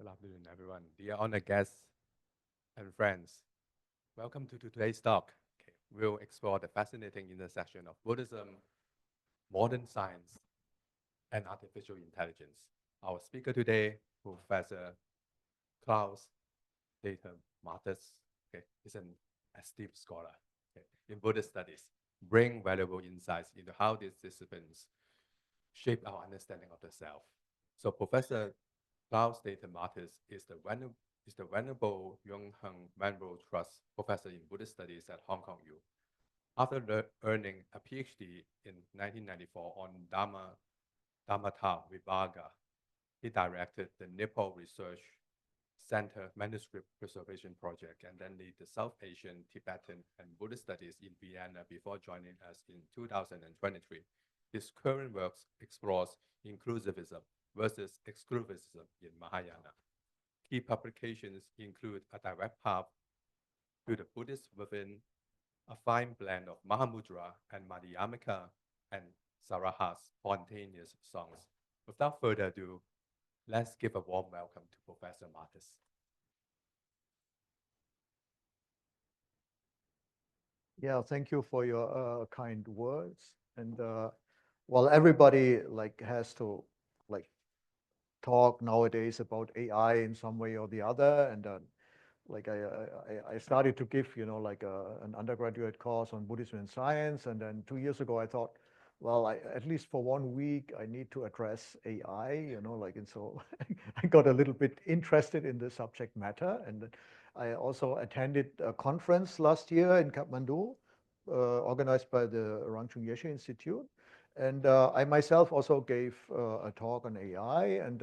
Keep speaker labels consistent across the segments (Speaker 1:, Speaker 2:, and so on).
Speaker 1: Good afternoon, everyone. Dear honored guests and friends, welcome to today's talk. Okay, we'll explore the fascinating intersection of Buddhism, modern science, and artificial intelligence. Our speaker today, Professor Klaus-Dieter, okay, is an esteemed scholar in Buddhist studies, bring valuable insights into how these disciplines shape our understanding of the self. So Professor Klaus-Dieter is the Venerable Yongheng Venerable Trust Professor in Buddhist Studies at Hong Kong U. After earning a PhD in 1994 on Dhammatta Vibhaga, he directed the Nepal Research Center Manuscript Preservation Project and then lead the South Asian, Tibetan, and Buddhist Studies in Vienna before joining us in 2023. His current work explores inclusivism versus exclusivism in Mahayana. Key publications include A Direct Path to the Buddhist Within, a fine blend of Mahamudra and Madhyamaka, and Saraha's spontaneous songs. Without further ado, let's give a warm welcome to Professor Martis.
Speaker 2: Yeah, thank you for your kind words. And well, everybody has to like talk nowadays about AI in some way or the other. And I started to give an undergraduate course on Buddhism and science. And then 2 years ago, I thought, well, at least for 1 week, I need to address AI. And so I got a little bit interested in the subject matter. And I also attended a conference last year in Kathmandu, organized by the Rangchung Yeshe Institute. And I myself also gave a talk on AI. And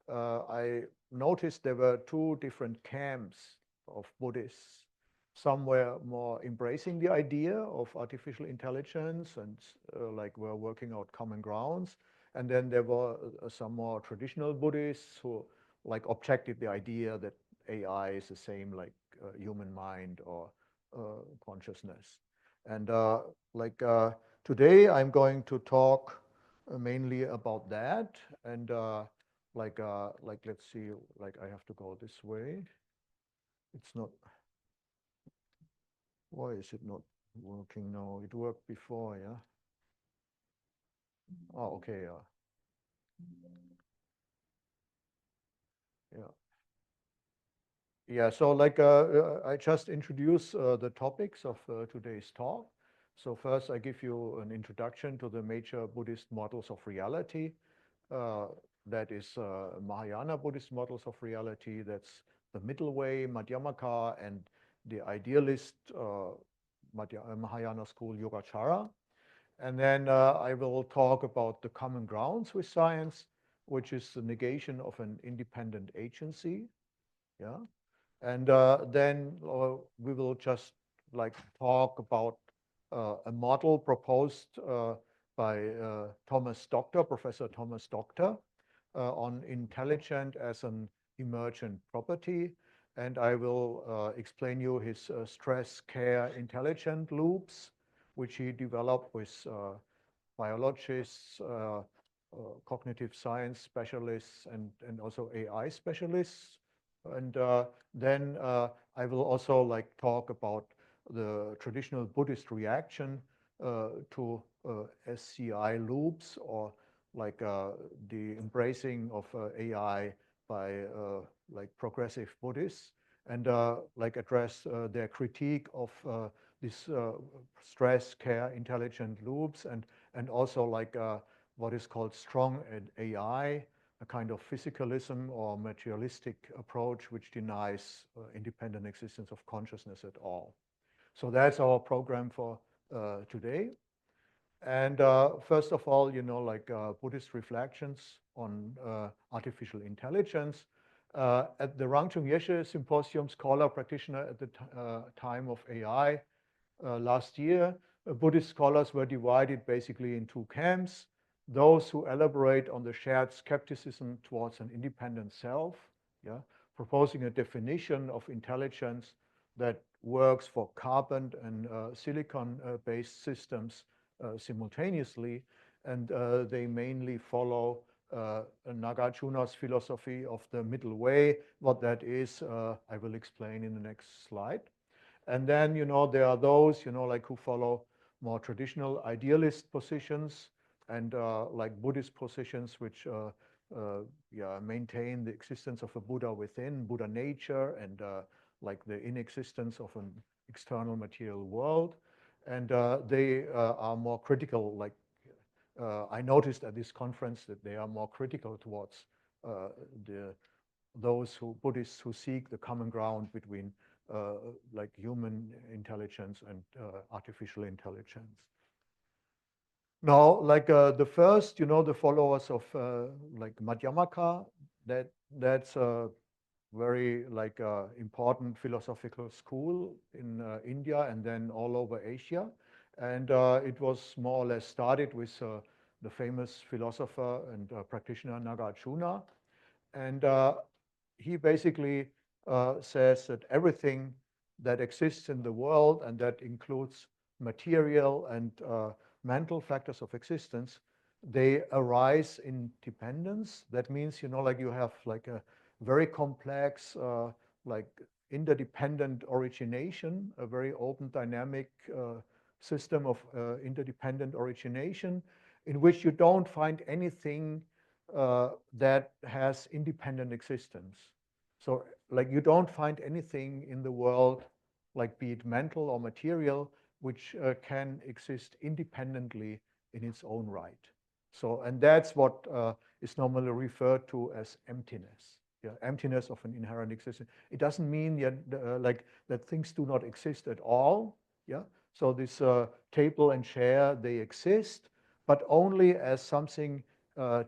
Speaker 2: I noticed there were two different camps of Buddhists. Some were more embracing the idea of artificial intelligence and were working out common grounds. And then there were some more traditional Buddhists who objected the idea that AI is the same like human mind or consciousness. And today I'm going to talk mainly about that. And let's see, I have to go this way. It's not, why is it not working now? It worked before, yeah? Oh, okay, yeah. Yeah. Yeah, so I just introduce the topics of today's talk. So first I give you an introduction to the major Buddhist models of reality. Uh, that is Mahayana Buddhist models of reality. That's the middle way, Madhyamaka, and the idealist Mahayana school, Yogacara. And then I will talk about the common grounds with science, which is the negation of an independent agency. Yeah. And then we will just talk about a model proposed by Professor Thomas Doctor, on intelligent as an emergent property. And I will explain you his stress care intelligent loops, which he developed with biologists, cognitive science specialists, and also AI specialists. And then I will also talk about the traditional Buddhist reaction to SCI loops, or the embracing of AI by progressive Buddhists, and address their critique of this stress care intelligent loops, and also what is called strong AI, a kind of physicalism or materialistic approach which denies independent existence of consciousness at all. So that's our program for today. And first of all, Buddhist reflections on artificial intelligence. At the Rangchung Yeshe Symposium, scholar practitioner at the time of AI last year, Buddhist scholars were divided basically in two camps. Those who elaborate on the shared skepticism towards an independent self, yeah, proposing a definition of intelligence that works for carbon and silicon-based systems simultaneously, and they mainly follow Nagarjuna's philosophy of the middle way. What that is, I will explain in the next slide. And then, there are those, like who follow more traditional idealist positions and like Buddhist positions, which maintain the existence of a Buddha within, Buddha nature, and like the inexistence of an external material world. And they are more critical, like I noticed at this conference that they are more critical towards uh, those Buddhists who seek the common ground between like human intelligence and artificial intelligence. Now, like the first, the followers of like Madhyamaka, that's a very like important philosophical school in India and then all over Asia. And it was more or less started with the famous philosopher and practitioner Nagarjuna. And he basically says that everything that exists in the world, and that includes material and mental factors of existence, they arise in dependence. That means, like you have like a very complex, like interdependent origination, a very open dynamic system of interdependent origination in which you don't find anything that has independent existence. So like you don't find anything in the world, like be it mental or material, which can exist independently in its own right. So, and that's what is normally referred to as emptiness. Yeah, emptiness of an inherent existence. It doesn't mean like that things do not exist at all. Yeah. So this table and chair, they exist, but only as something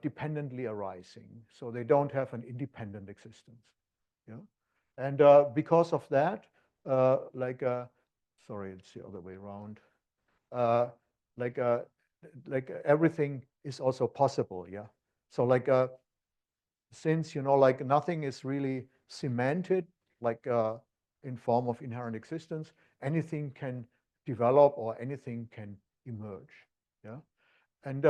Speaker 2: dependently arising. So they don't have an independent existence. Yeah. And because of that, like, sorry, it's the other way around. Uh, like, like everything is also possible. Yeah. So like, since, like nothing is really cemented, like in form of inherent existence, anything can develop or anything can emerge. Yeah. And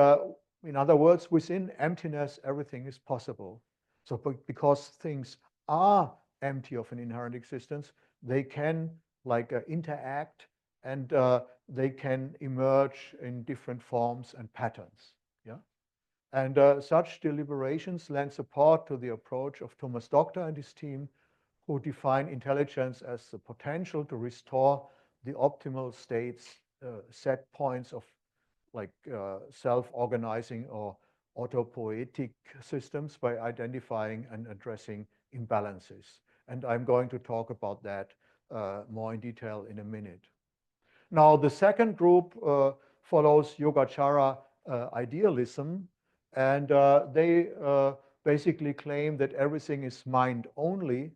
Speaker 2: in other words, within emptiness, everything is possible. So because things are empty of an inherent existence, they can like interact and they can emerge in different forms and patterns. Yeah. And such deliberations lend support to the approach of Thomas Doctor and his team, who define intelligence as the potential to restore the optimal states, set points of like self-organizing or autopoietic systems by identifying and addressing imbalances. And I'm going to talk about that more in detail in a minute. Now, the second group follows Yogacara idealism, and they basically claim that everything is mind only,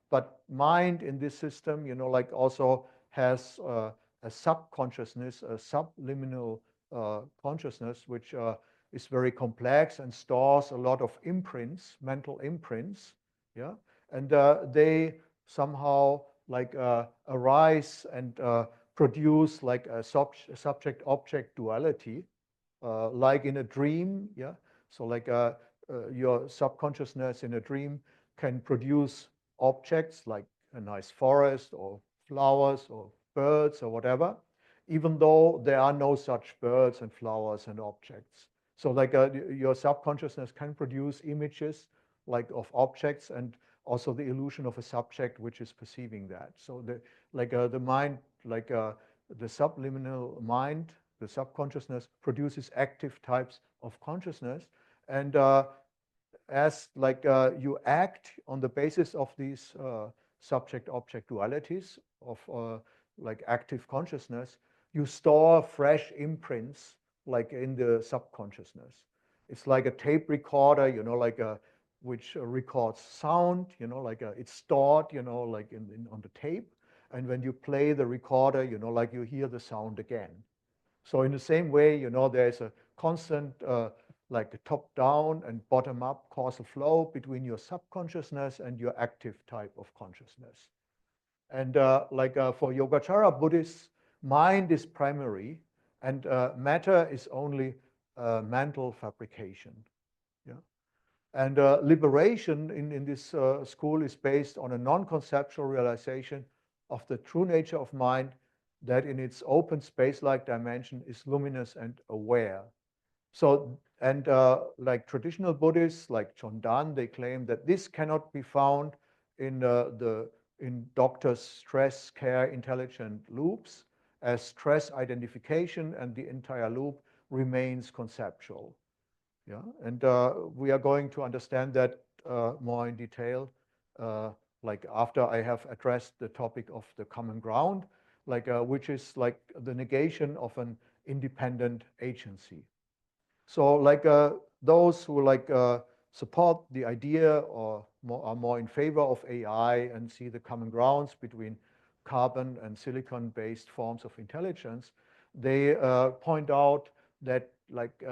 Speaker 2: but mind in this system, like also has a subconsciousness, a subliminal consciousness, which is very complex and stores a lot of imprints, mental imprints, yeah, and they somehow like arise and produce like a subject-object duality, like in a dream, yeah. So like your subconsciousness in a dream can produce objects like a nice forest or flowers or birds or whatever, even though there are no such birds and flowers and objects. So like your subconsciousness can produce images like of objects and also the illusion of a subject which is perceiving that. So the mind, like the subliminal mind, the subconsciousness produces active types of consciousness, and as like you act on the basis of these subject-object dualities of like active consciousness, you store fresh imprints like in the subconsciousness. It's like a tape recorder, like a which records sound, like it's stored, like on the tape. And when you play the recorder, like you hear the sound again. So in the same way, there's a constant like a top-down and bottom-up causal flow between your subconsciousness and your active type of consciousness. And for Yogacara Buddhists, mind is primary and matter is only mental fabrication. Yeah. And liberation in this school is based on a non-conceptual realization of the true nature of mind that in its open space-like dimension is luminous and aware. So, and like traditional Buddhists, like John Donne, they claim that this cannot be found in in doctors' stress care intelligent loops, as stress identification and the entire loop remains conceptual. Yeah, and we are going to understand that more in detail, like after I have addressed the topic of the common ground, like which is like the negation of an independent agency. So like those who like support the idea or are more in favor of AI and see the common grounds between carbon and silicon-based forms of intelligence, they point out that like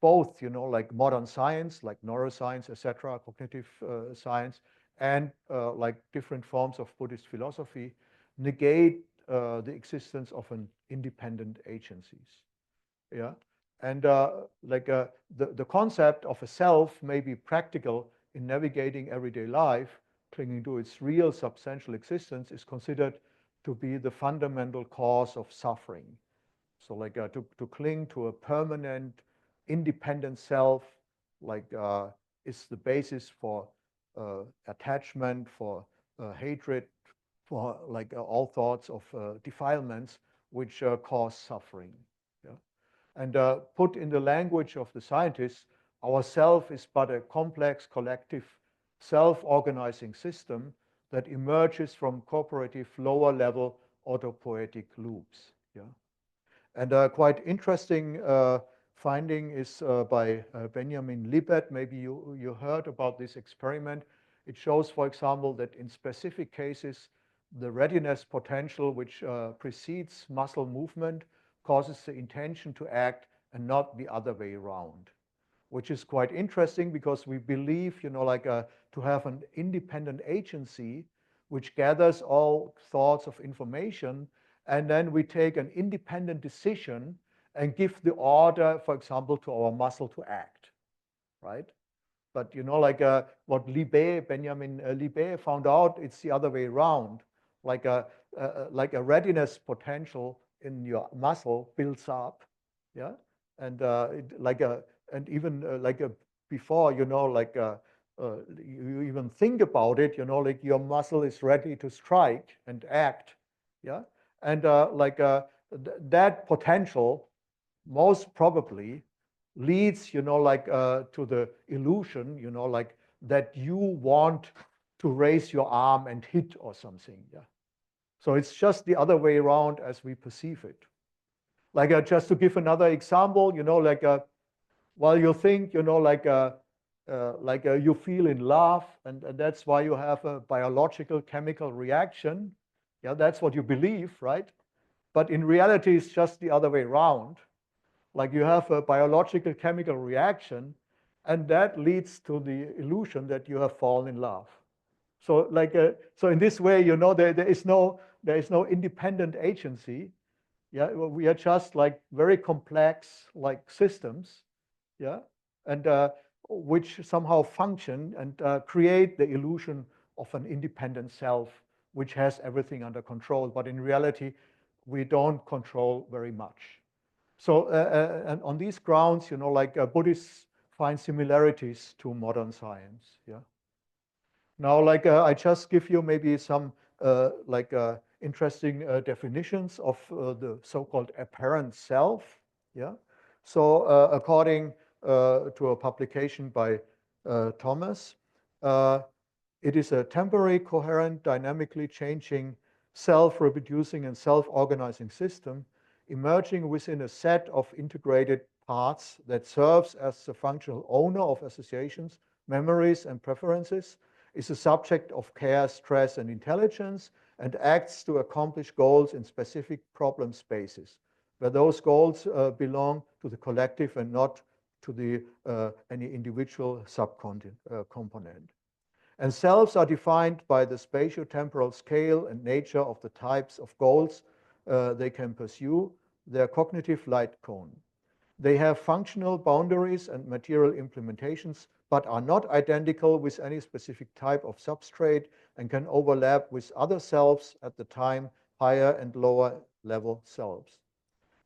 Speaker 2: both, like modern science, like neuroscience, etc., cognitive science, and like different forms of Buddhist philosophy negate the existence of an independent agencies. Yeah. And the concept of a self may be practical in navigating everyday life, clinging to its real substantial existence is considered to be the fundamental cause of suffering. So like to cling to a permanent, independent self, like is the basis for attachment, for hatred, for like all thoughts of defilements which cause suffering. Yeah? And put in the language of the scientists, our self is but a complex collective self-organizing system that emerges from cooperative lower level autopoietic loops. Yeah? And a quite interesting finding is by Benjamin Libet. Maybe you heard about this experiment. It shows, for example, that in specific cases, the readiness potential which precedes muscle movement causes the intention to act and not the other way around, which is quite interesting because we believe, like to have an independent agency which gathers all thoughts of information, and then we take an independent decision and give the order, for example, to our muscle to act, right? But like what Benjamin Libet found out, it's the other way around. Like a readiness potential in your muscle builds up, yeah, and and even before you even think about it, like your muscle is ready to strike and act, yeah, and that potential most probably leads, to the illusion, like that you want to raise your arm and hit or something. Yeah. So it's just the other way around as we perceive it. Like just to give another example, while you think, you feel in love, and that's why you have a biological chemical reaction. Yeah, that's what you believe, right? But in reality, it's just the other way around. Like you have a biological chemical reaction, and that leads to the illusion that you have fallen in love. So so in this way, there is no independent agency. Yeah, we are just like very complex like systems. Yeah, and which somehow function and create the illusion of an independent self, which has everything under control. But in reality, we don't control very much. So and on these grounds, Buddhists find similarities to modern science. Yeah. Now, I just give you maybe some interesting definitions of the so-called apparent self. Yeah. So according to a publication by Thomas, it is a temporary, coherent, dynamically changing, self-reproducing and self-organizing system emerging within a set of integrated parts that serves as the functional owner of associations, memories, and preferences, is a subject of care, stress, and intelligence, and acts to accomplish goals in specific problem spaces, where those goals belong to the collective and not to the any individual subcomponent. And selves are defined by the spatio-temporal scale and nature of the types of goals they can pursue, their cognitive light cone. They have functional boundaries and material implementations but are not identical with any specific type of substrate and can overlap with other selves at the time, higher and lower level selves.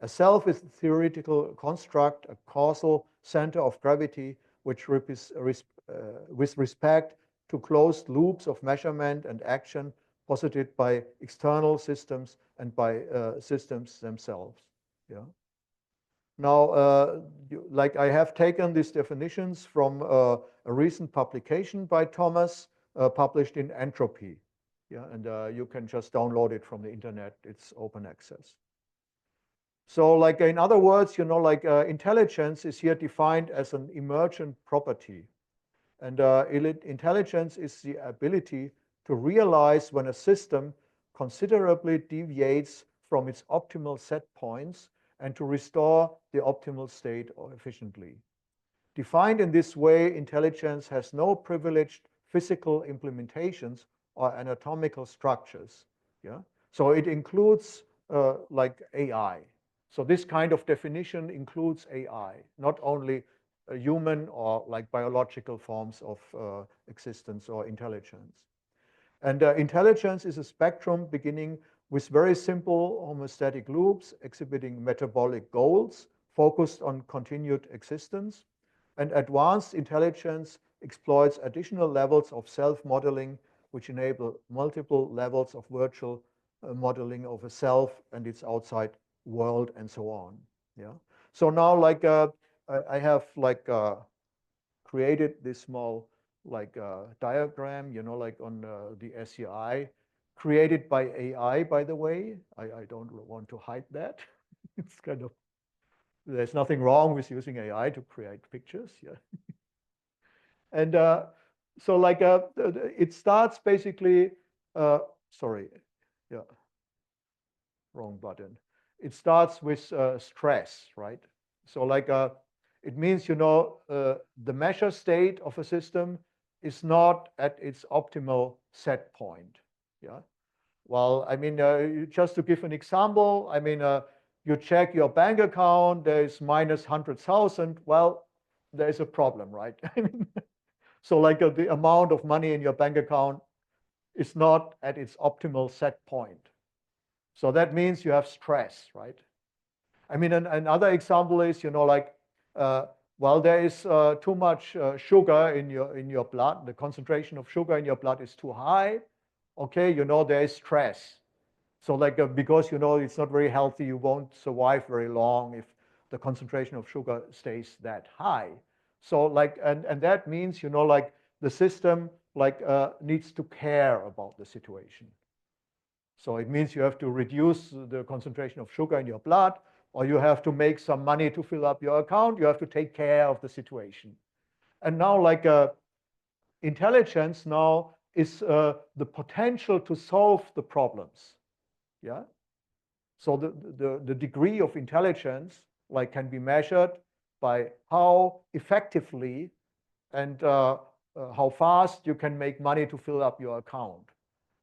Speaker 2: A self is a theoretical construct, a causal center of gravity, which with respect to closed loops of measurement and action posited by external systems and by systems themselves. Yeah. Now, like I have taken these definitions from a recent publication by Thomas, published in Entropy. Yeah, and you can just download it from the internet. It's open access. So, like in other words, like intelligence is here defined as an emergent property, and intelligence is the ability to realize when a system considerably deviates from its optimal set points and to restore the optimal state efficiently. Defined in this way, intelligence has no privileged physical implementations or anatomical structures. Yeah? So it includes like AI. So this kind of definition includes AI, not only human or like biological forms of existence or intelligence. And intelligence is a spectrum beginning with very simple homeostatic loops exhibiting metabolic goals focused on continued existence. And advanced intelligence exploits additional levels of self-modeling which enable multiple levels of virtual modeling of a self and its outside world and so on. Yeah. So now like I have like created this small like diagram, like on the SCI, created by AI, by the way. I don't want to hide that. It's kind of, there's nothing wrong with using AI to create pictures. Yeah. And so like it starts basically, sorry, yeah, wrong button. It starts with stress, right? So like it means, the measure state of a system is not at its optimal set point. Yeah. Well, I mean, just to give an example, I mean, you check your bank account, there is minus 100,000. Well, there is a problem, right? I mean, so like the amount of money in your bank account is not at its optimal set point. So that means you have stress, right? I mean, another example is, like, well, there is too much sugar in your blood. The concentration of sugar in your blood is too high. Okay, there is stress. So like, because, it's not very healthy, you won't survive very long if the concentration of sugar stays that high. So like, and that means, like the system like needs to care about the situation. So it means you have to reduce the concentration of sugar in your blood, or you have to make some money to fill up your account. You have to take care of the situation. And now like intelligence now is the potential to solve the problems. Yeah. So the degree of intelligence like can be measured by how effectively and how fast you can make money to fill up your account.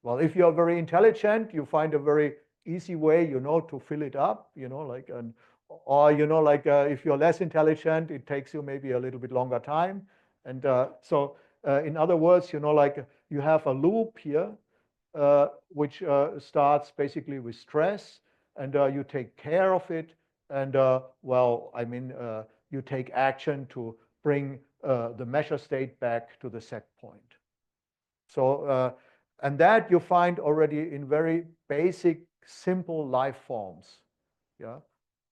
Speaker 2: Well, if you're very intelligent, you find a very easy way, to fill it up, like, or, like if you're less intelligent, it takes you maybe a little bit longer time. And so in other words, like you have a loop here, which starts basically with stress, and you take care of it. And well, I mean, you take action to bring the measure state back to the set point. So, and that you find already in very basic, simple life forms. Yeah,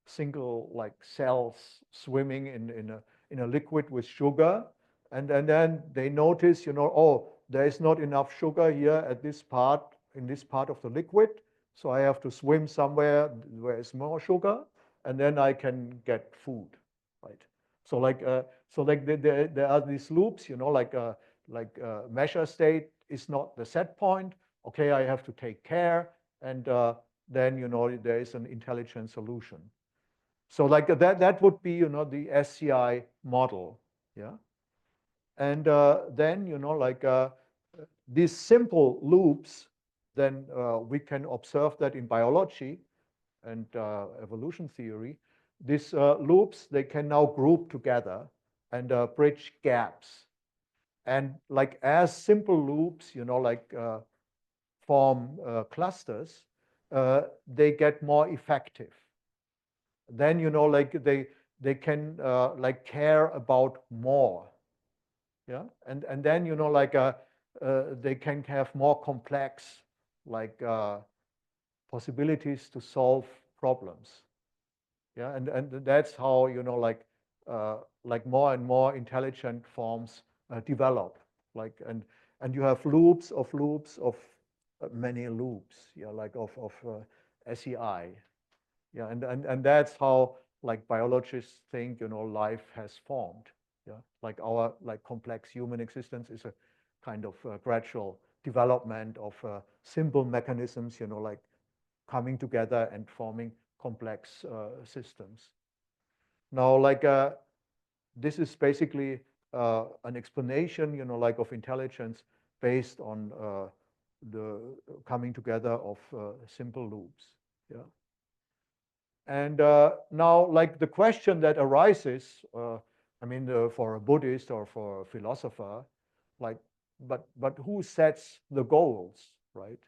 Speaker 2: single like cells swimming in a liquid with sugar, and then they notice, oh, there is not enough sugar here at this part in this part of the liquid, so I have to swim somewhere where is more sugar, and then I can get food, right? So like there are these loops, like measure state is not the set point. Okay, I have to take care, and then there is an intelligent solution. So like that would be the SCI model, yeah. And then like these simple loops, then we can observe that in biology and evolution theory. These loops, they can now group together and bridge gaps. And like as simple loops, like form clusters, they get more effective. Then, like they can like care about more. Yeah. And then, like they can have more complex like possibilities to solve problems. Yeah. And that's how, like more and more intelligent forms develop. Like, and you have loops of many loops. Yeah. Like of SEI. Yeah. And that's how like biologists think, life has formed. Yeah. Like our like complex human existence is a kind of gradual development of simple mechanisms, like coming together and forming complex systems. Now, like this is basically an explanation, like of intelligence based on the coming together of simple loops. Yeah. And now, like the question that arises, I mean, for a Buddhist or for a philosopher, like, but who sets the goals, right?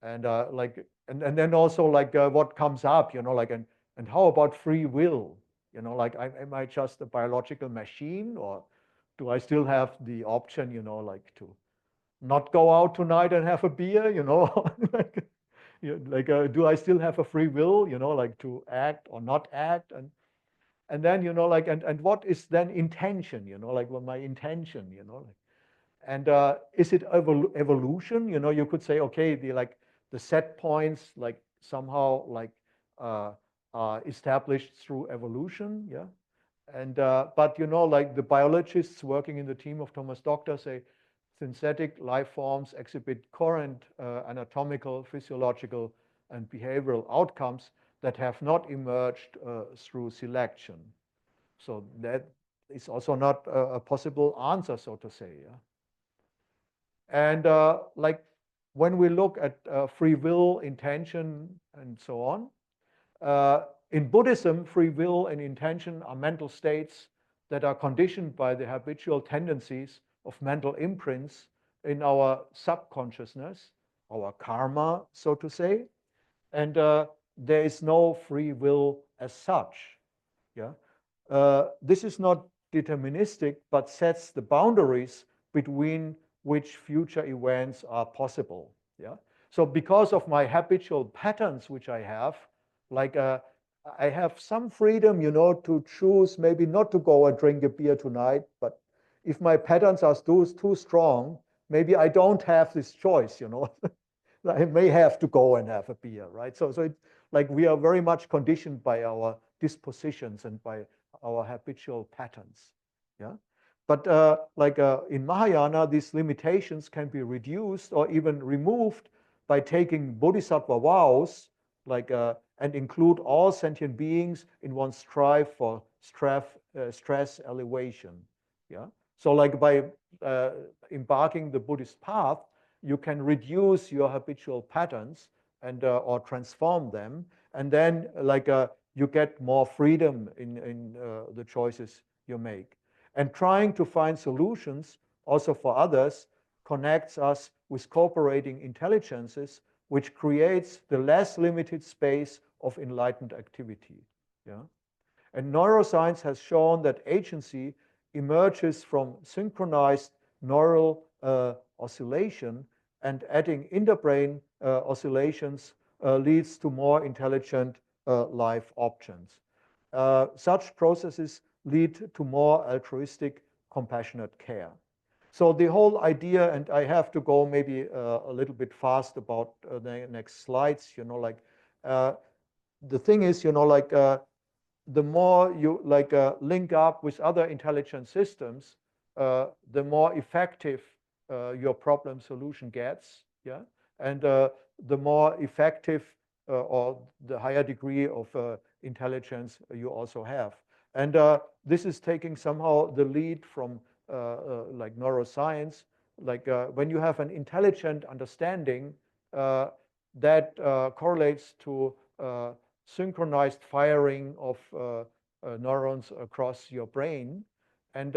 Speaker 2: And like, and then also like what comes up, like, and how about free will? Like, am I just a biological machine, or do I still have the option, like to not go out tonight and have a beer, like, like do I still have a free will, like to act or not act? And then, like, and what is then intention, like what my intention, like, and is it evolution? You could say, okay, the set points, like somehow like are established through evolution, yeah. And but like the biologists working in the team of Thomas Doctor say, synthetic life forms exhibit current anatomical, physiological, and behavioral outcomes that have not emerged through selection. So that is also not a possible answer, so to say. Yeah? And like when we look at free will, intention, and so on, in Buddhism, free will and intention are mental states that are conditioned by the habitual tendencies of mental imprints in our subconsciousness, our karma, so to say. And there is no free will as such. Yeah? This is not deterministic, but sets the boundaries between which future events are possible. Yeah. So because of my habitual patterns, which I have, like I have some freedom, to choose maybe not to go and drink a beer tonight. But if my patterns are too strong, maybe I don't have this choice. I may have to go and have a beer, right? So it's like we are very much conditioned by our dispositions and by our habitual patterns. Yeah. But like in Mahayana, these limitations can be reduced or even removed by taking bodhisattva vows, like and include all sentient beings in one's strive for stress elevation. Yeah. So like by embarking the Buddhist path, you can reduce your habitual patterns and or transform them, and then like you get more freedom in the choices you make. And trying to find solutions also for others connects us with cooperating intelligences, which creates the less limited space of enlightened activity. Yeah? And neuroscience has shown that agency emerges from synchronized neural oscillation, and adding interbrain oscillations leads to more intelligent life options. Such processes lead to more altruistic, compassionate care. So the whole idea, and I have to go maybe a little bit fast about the next slides, like the thing is, like the more you like link up with other intelligent systems, the more effective your problem solution gets. Yeah, and the more effective or the higher degree of intelligence you also have. And this is taking somehow the lead from like neuroscience. Like when you have an intelligent understanding, that correlates to synchronized firing of neurons across your brain. And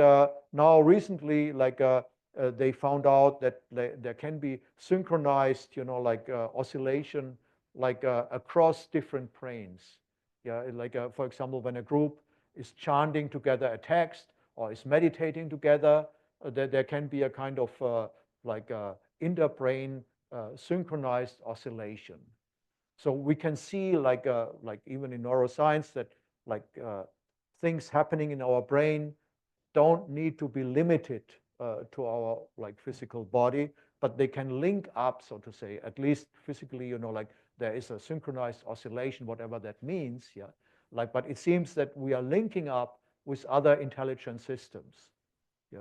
Speaker 2: now recently, they found out that there can be synchronized, oscillation, across different brains. Yeah, for example, when a group is chanting together a text or is meditating together, there can be a kind of interbrain synchronized oscillation. So we can see, even in neuroscience, that like things happening in our brain don't need to be limited to our physical body, but they can link up, so to say, at least physically, there is a synchronized oscillation, whatever that means. Yeah, but it seems that we are linking up with other intelligent systems. Yeah.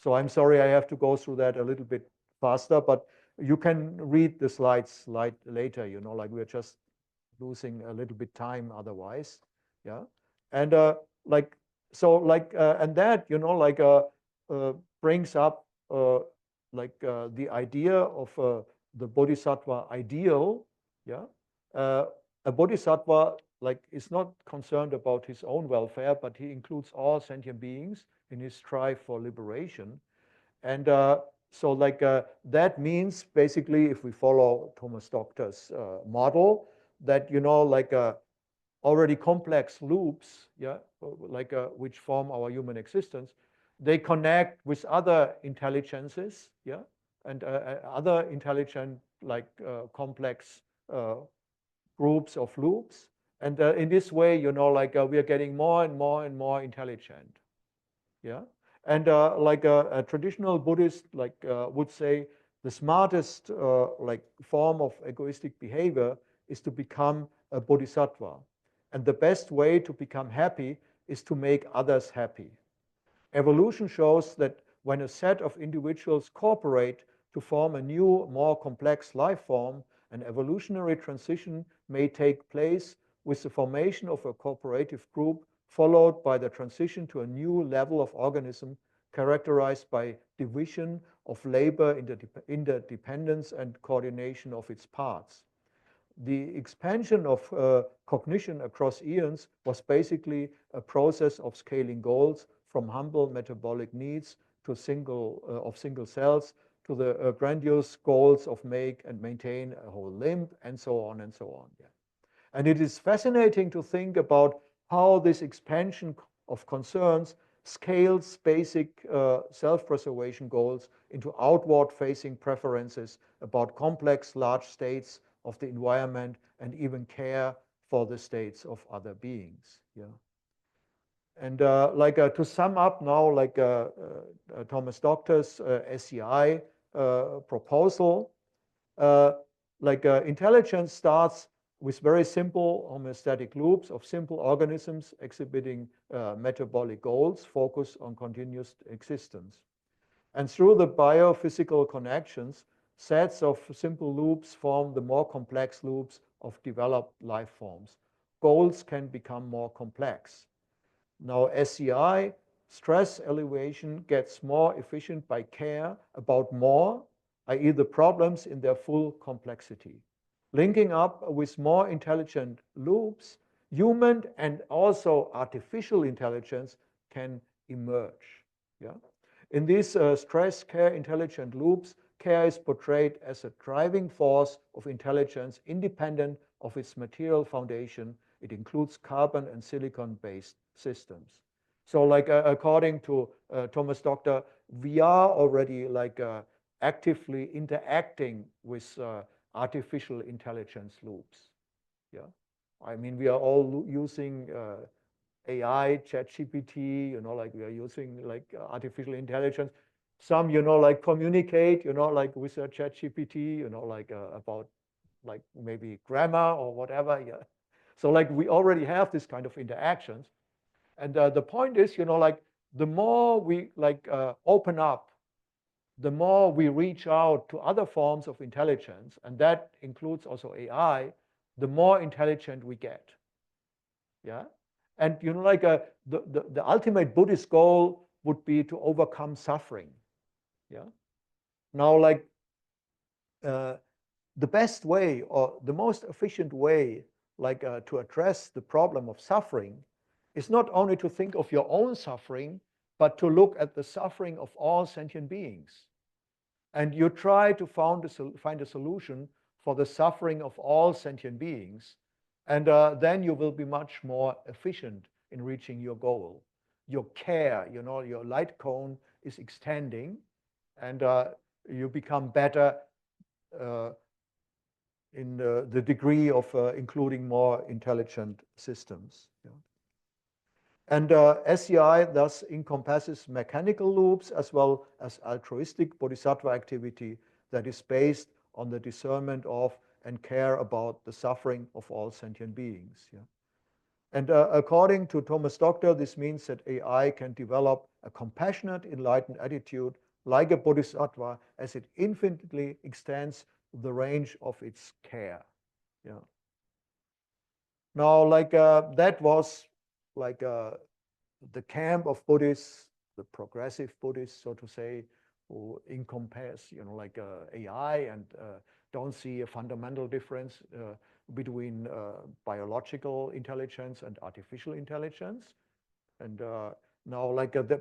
Speaker 2: So I'm sorry I have to go through that a little bit faster, but you can read the slides later. We're just losing a little bit time otherwise. Yeah, and like so like and that brings up the idea of the bodhisattva ideal. Yeah, a bodhisattva is not concerned about his own welfare, but he includes all sentient beings in his strive for liberation. And so that means basically, if we follow Thomas Doctor's model, that already complex loops, yeah, which form our human existence, they connect with other intelligences, yeah, and other intelligent complex groups of loops. And in this way, we are getting more and more and more intelligent. Yeah. And a traditional Buddhist would say the smartest form of egoistic behavior is to become a bodhisattva. And the best way to become happy is to make others happy. Evolution shows that when a set of individuals cooperate to form a new, more complex life form, an evolutionary transition may take place with the formation of a cooperative group, followed by the transition to a new level of organism characterized by division of labor, interdependence, and coordination of its parts. The expansion of cognition across eons was basically a process of scaling goals from humble metabolic needs to single cells to the grandiose goals of make and maintain a whole limb, and so on and so on. Yeah. And it is fascinating to think about how this expansion of concerns scales basic self-preservation goals into outward-facing preferences about complex, large states of the environment and even care for the states of other beings. Yeah. And to sum up now, Thomas Doctor's SEI proposal, intelligence starts with very simple homeostatic loops of simple organisms exhibiting metabolic goals focused on continuous existence. And through the biophysical connections, sets of simple loops form the more complex loops of developed life forms. Goals can become more complex. Now, SEI, stress elevation, gets more efficient by care about more, i.e. the problems in their full complexity. Linking up with more intelligent loops, human and also artificial intelligence can emerge. Yeah? In these stress care intelligent loops, care is portrayed as a driving force of intelligence independent of its material foundation. It includes carbon and silicon-based systems. So according to Thomas Doctor, we are already actively interacting with artificial intelligence loops. Yeah, I mean, we are all using AI, ChatGPT, we are using artificial intelligence. Some, communicate, with a ChatGPT, about maybe grammar or whatever. Yeah. So we already have this kind of interactions. And the point is, the more we open up, the more we reach out to other forms of intelligence, and that includes also AI, the more intelligent we get. Yeah. And the ultimate Buddhist goal would be to overcome suffering. Yeah. Now, the best way or the most efficient way to address the problem of suffering is not only to think of your own suffering, but to look at the suffering of all sentient beings. And you try to find a solution for the suffering of all sentient beings, and then you will be much more efficient in reaching your goal. Your care, your light cone is extending, and you become better in the degree of including more intelligent systems. Yeah. And SEI thus encompasses mechanical loops as well as altruistic bodhisattva activity that is based on the discernment of and care about the suffering of all sentient beings. Yeah. And according to Thomas Doctor, this means that AI can develop a compassionate, enlightened attitude like a bodhisattva as it infinitely extends the range of its care. Yeah. Now, that was like the camp of Buddhists, the progressive Buddhists, so to say, who encompass, AI and don't see a fundamental difference between biological intelligence and artificial intelligence. And now,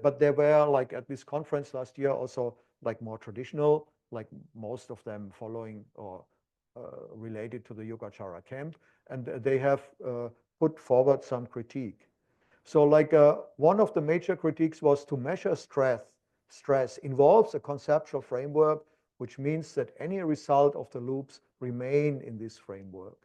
Speaker 2: but there were at this conference last year also more traditional, most of them following or related to the Yogacara camp, and they have put forward some critique. So one of the major critiques was to measure stress involves a conceptual framework, which means that any result of the loops remain in this framework.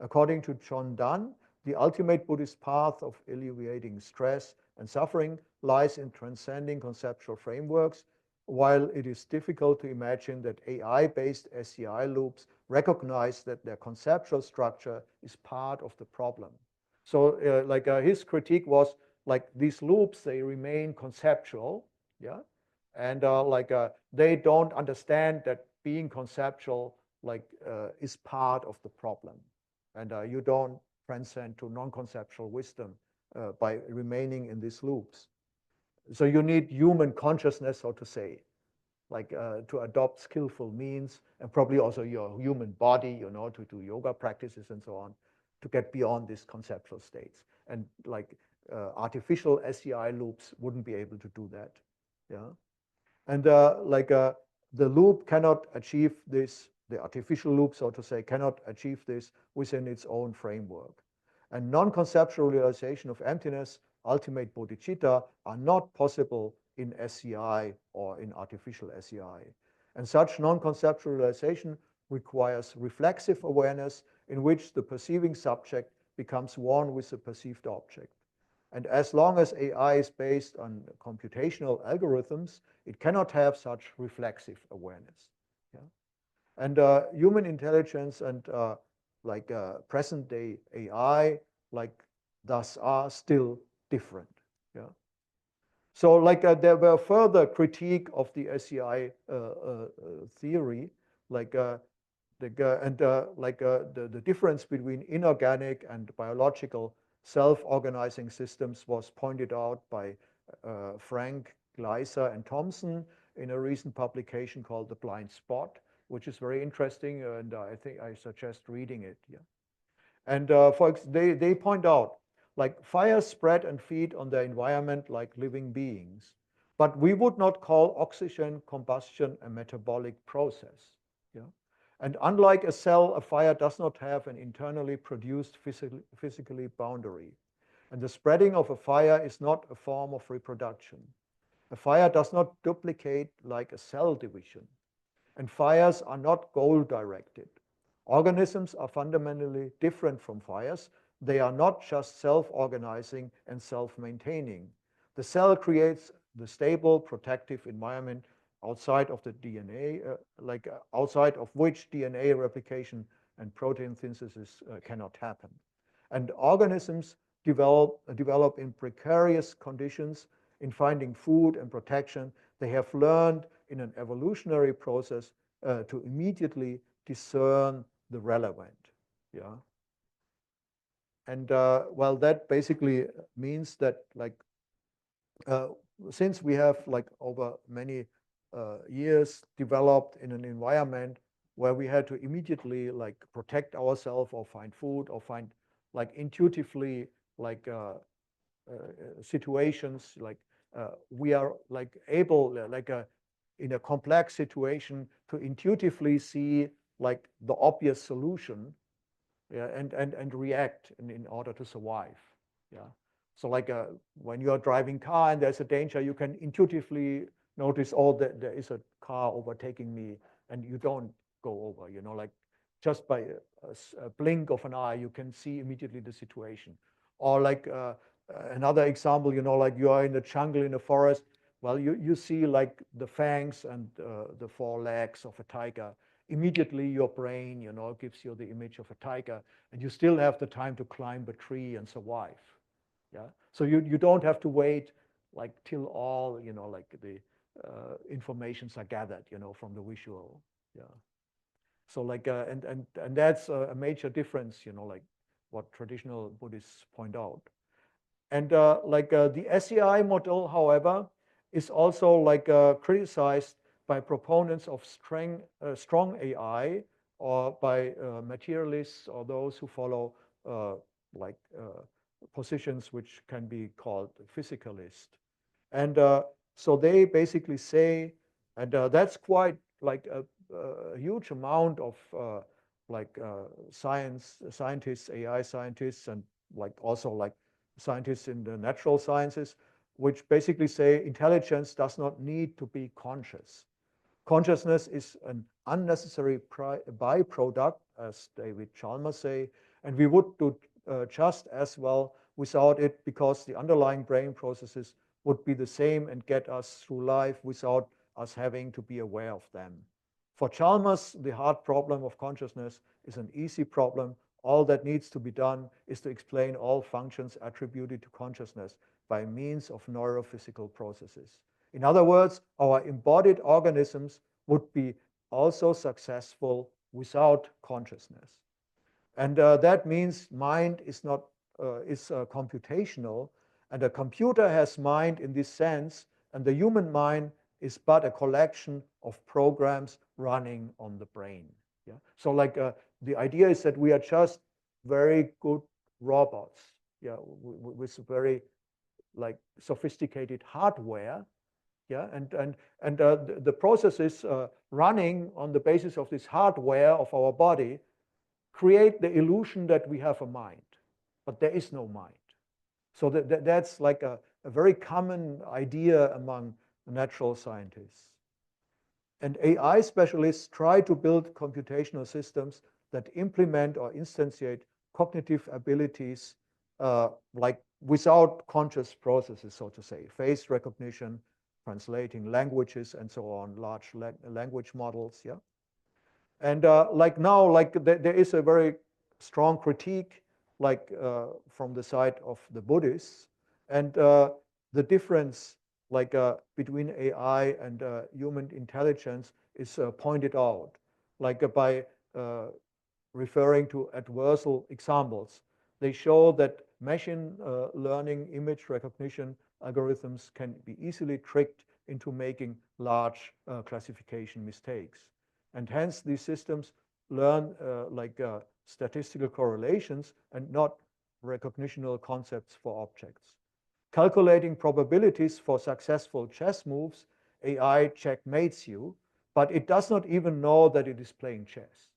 Speaker 2: According to John Donne, the ultimate Buddhist path of alleviating stress and suffering lies in transcending conceptual frameworks, while it is difficult to imagine that AI-based SCI loops recognize that their conceptual structure is part of the problem. So his critique was these loops, they remain conceptual, yeah, and they don't understand that being conceptual is part of the problem, and you don't transcend to non-conceptual wisdom by remaining in these loops. So you need human consciousness, so to say, to adopt skillful means, and probably also your human body, to do yoga practices and so on, to get beyond these conceptual states. And artificial SCI loops wouldn't be able to do that. Yeah. And the loop cannot achieve this, the artificial loop, so to say, cannot achieve this within its own framework. And non-conceptual realization of emptiness, ultimate bodhicitta, are not possible in SCI or in artificial SCI. And such non-conceptual realization requires reflexive awareness in which the perceiving subject becomes one with the perceived object. And as long as AI is based on computational algorithms, it cannot have such reflexive awareness. Yeah? And human intelligence and present-day AI, thus are still different. Yeah? So there were further critique of the SCI theory, the difference between inorganic and biological self-organizing systems was pointed out by Frank, Gleiser, and Thompson in a recent publication called The Blind Spot, which is very interesting, and I think I suggest reading it. Yeah. And they point out, fires spread and feed on their environment like living beings, but we would not call oxygen combustion a metabolic process. Yeah? And unlike a cell, a fire does not have an internally produced physically boundary. And the spreading of a fire is not a form of reproduction. A fire does not duplicate like a cell division. And fires are not goal-directed. Organisms are fundamentally different from fires. They are not just self-organizing and self-maintaining. The cell creates the stable, protective environment outside of the DNA, outside of which DNA replication and protein synthesis cannot happen. And organisms develop in precarious conditions in finding food and protection. They have learned in an evolutionary process to immediately discern the relevant. Yeah. And well, that basically means that since we have over many years developed in an environment where we had to immediately protect ourselves or find food or find intuitively situations we are like able, in a complex situation, to intuitively see like the obvious solution, yeah, and react in order to survive. Yeah. So like when you are driving car and there's a danger, you can intuitively notice, oh, there is a car overtaking me, and you don't go over. Like just by a blink of an eye, you can see immediately the situation. Or like another example, like you are in the jungle, in the forest. Well, you see like the fangs and the four legs of a tiger. Immediately your brain, gives you the image of a tiger, and you still have the time to climb a tree and survive. Yeah. So you don't have to wait like till all, like the informations are gathered, from the visual. Yeah. So like, and that's a major difference, like what traditional Buddhists point out. And the SEI model, however, is also like criticized by proponents of strong AI, or by materialists, or those who follow like positions which can be called physicalist. And so they basically say, and that's quite like a huge amount of scientists, AI scientists, and like also like scientists in the natural sciences, which basically say intelligence does not need to be conscious. Consciousness is an unnecessary byproduct, as David Chalmers say, and we would do just as well without it, because the underlying brain processes would be the same and get us through life without us having to be aware of them. For Chalmers, the hard problem of consciousness is an easy problem. All that needs to be done is to explain all functions attributed to consciousness by means of neurophysical processes. In other words, our embodied organisms would be also successful without consciousness. And that means mind is not computational, and a computer has mind in this sense, and the human mind is but a collection of programs running on the brain. Yeah? So like the idea is that we are just very good robots, yeah, with very like sophisticated hardware, yeah, and the processes running on the basis of this hardware of our body create the illusion that we have a mind, but there is no mind. So that's like a very common idea among natural scientists. And AI specialists try to build computational systems that implement or instantiate cognitive abilities like without conscious processes, so to say, face recognition, translating languages, and so on, large language models, yeah. And like now, like there is a very strong critique, like from the side of the Buddhists, and the difference like between AI and human intelligence is pointed out, like by referring to adversal examples. They show that machine learning image recognition algorithms can be easily tricked into making large classification mistakes. And hence these systems learn statistical correlations and not recognitional concepts for objects. Calculating probabilities for successful chess moves, AI checkmates you, but it does not even know that it is playing chess.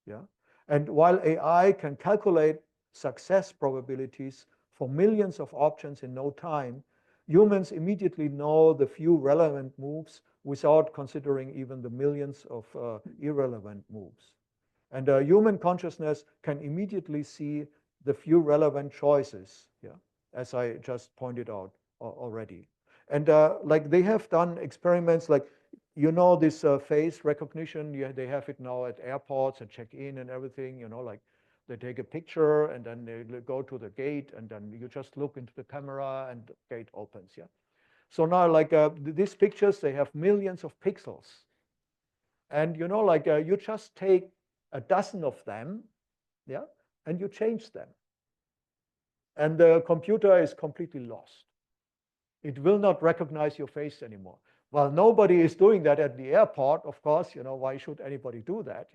Speaker 2: Yeah? And while AI can calculate success probabilities for millions of options in no time, humans immediately know the few relevant moves without considering even the millions of irrelevant moves. And human consciousness can immediately see the few relevant choices, yeah, as I just pointed out already. And like they have done experiments like, this face recognition, they have it now at airports and check-in and everything, like they take a picture and then they go to the gate and then you just look into the camera and the gate opens, yeah. So now like these pictures, they have millions of pixels. And like you just take a dozen of them, yeah, and you change them. And the computer is completely lost. It will not recognize your face anymore. Well, nobody is doing that at the airport, of course, why should anybody do that?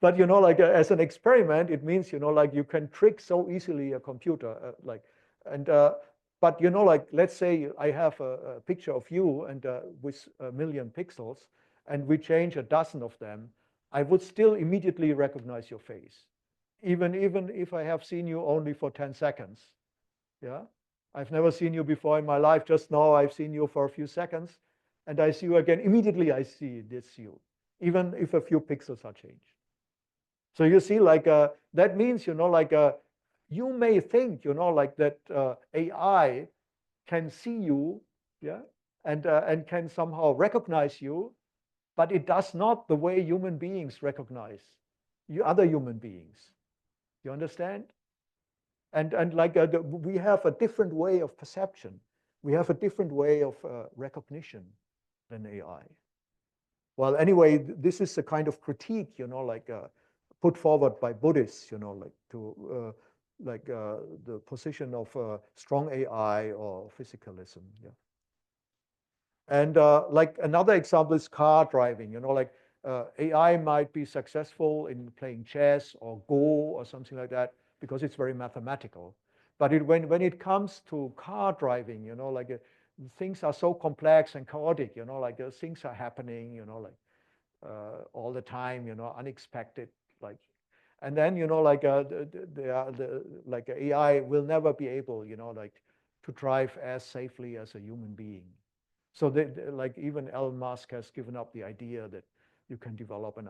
Speaker 2: But, like as an experiment, it means, like you can trick so easily a computer, but you know, like, let's say I have a picture of you and with 1,000,000 pixels, and we change a dozen of them, I would still immediately recognize your face, even if I have seen you only for 10 seconds. Yeah, I've never seen you before in my life. Just now I've seen you for a few seconds, and I see you again. Immediately I see it's you, even if a few pixels are changed. So you see, like that means, you know, like you may think, you know, like that AI can see you, yeah, and can somehow recognize you, but it does not the way human beings recognize you, other human beings. You understand? And like we have a different way of perception. We have a different way of recognition than AI. Well, anyway, this is a kind of critique, you know, like put forward by Buddhists, you know, like to the position of strong AI or physicalism. Yeah. And like another example is car driving. You know, like AI might be successful in playing chess or Go or something like that because it's very mathematical. But when it comes to car driving, you know, like things are so complex and chaotic. You know, like things are happening. You know, like all the time. You know, unexpected. Like, and then you know, like like AI will never be able, you know, like to drive as safely as a human being. So like even Elon Musk has given up the idea that you can develop an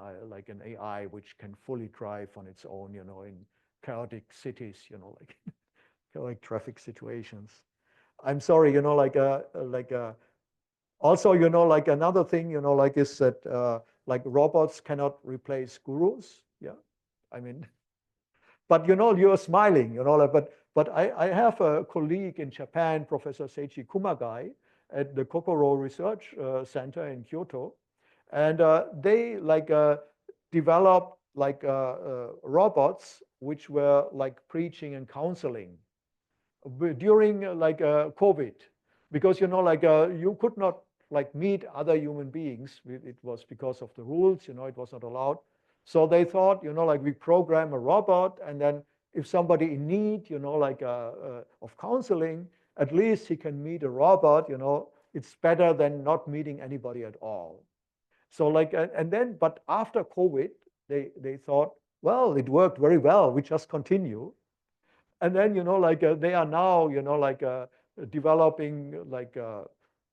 Speaker 2: AI which can fully drive on its own, you know, in chaotic cities, you know, like like traffic situations. I'm sorry, you know, also, you know, like another thing, you know, like is that like robots cannot replace gurus. Yeah, I mean, but you know, you're smiling, you know, like, but I have a colleague in Japan, Professor Seiji Kumagai, at the Kokoro Research Center in Kyoto, and they like developed like robots which were like preaching and counseling during like COVID, because you know, like you could not like meet other human beings. It was because of the rules, you know, it was not allowed. So they thought, you know, like we program a robot, and then if somebody in need, you know, like of counseling, at least he can meet a robot. You know, it's better than not meeting anybody at all. So like, and then, but after COVID, they thought, well, it worked very well. We just continue. And then, you know, like they are now, you know, like developing like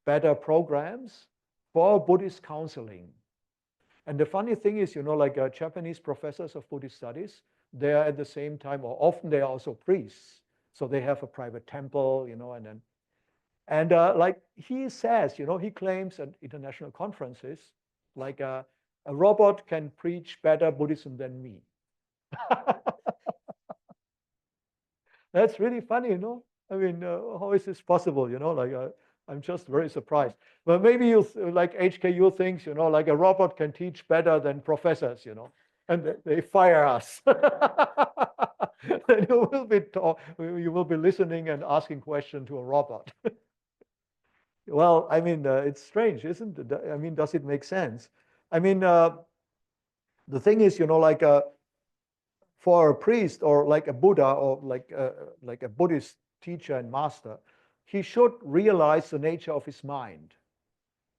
Speaker 2: better programs for Buddhist counseling. And the funny thing is, you know, like Japanese professors of Buddhist studies, they are at the same time, or often they are also priests. So they have a private temple, you know, and then, and like he says, you know, he claims at international conferences, like a robot can preach better Buddhism than me. That's really funny, you know. I mean, how is this possible? You know, like I'm just very surprised. But maybe you like HKU thinks, you know, like a robot can teach better than professors, you know, and they fire us. Then you will be listening and asking questions to a robot. Well, I mean, it's strange, isn't it? I mean, does it make sense? I mean, the thing is, you know, like for a priest or like a Buddha or like a Buddhist teacher and master, he should realize the nature of his mind.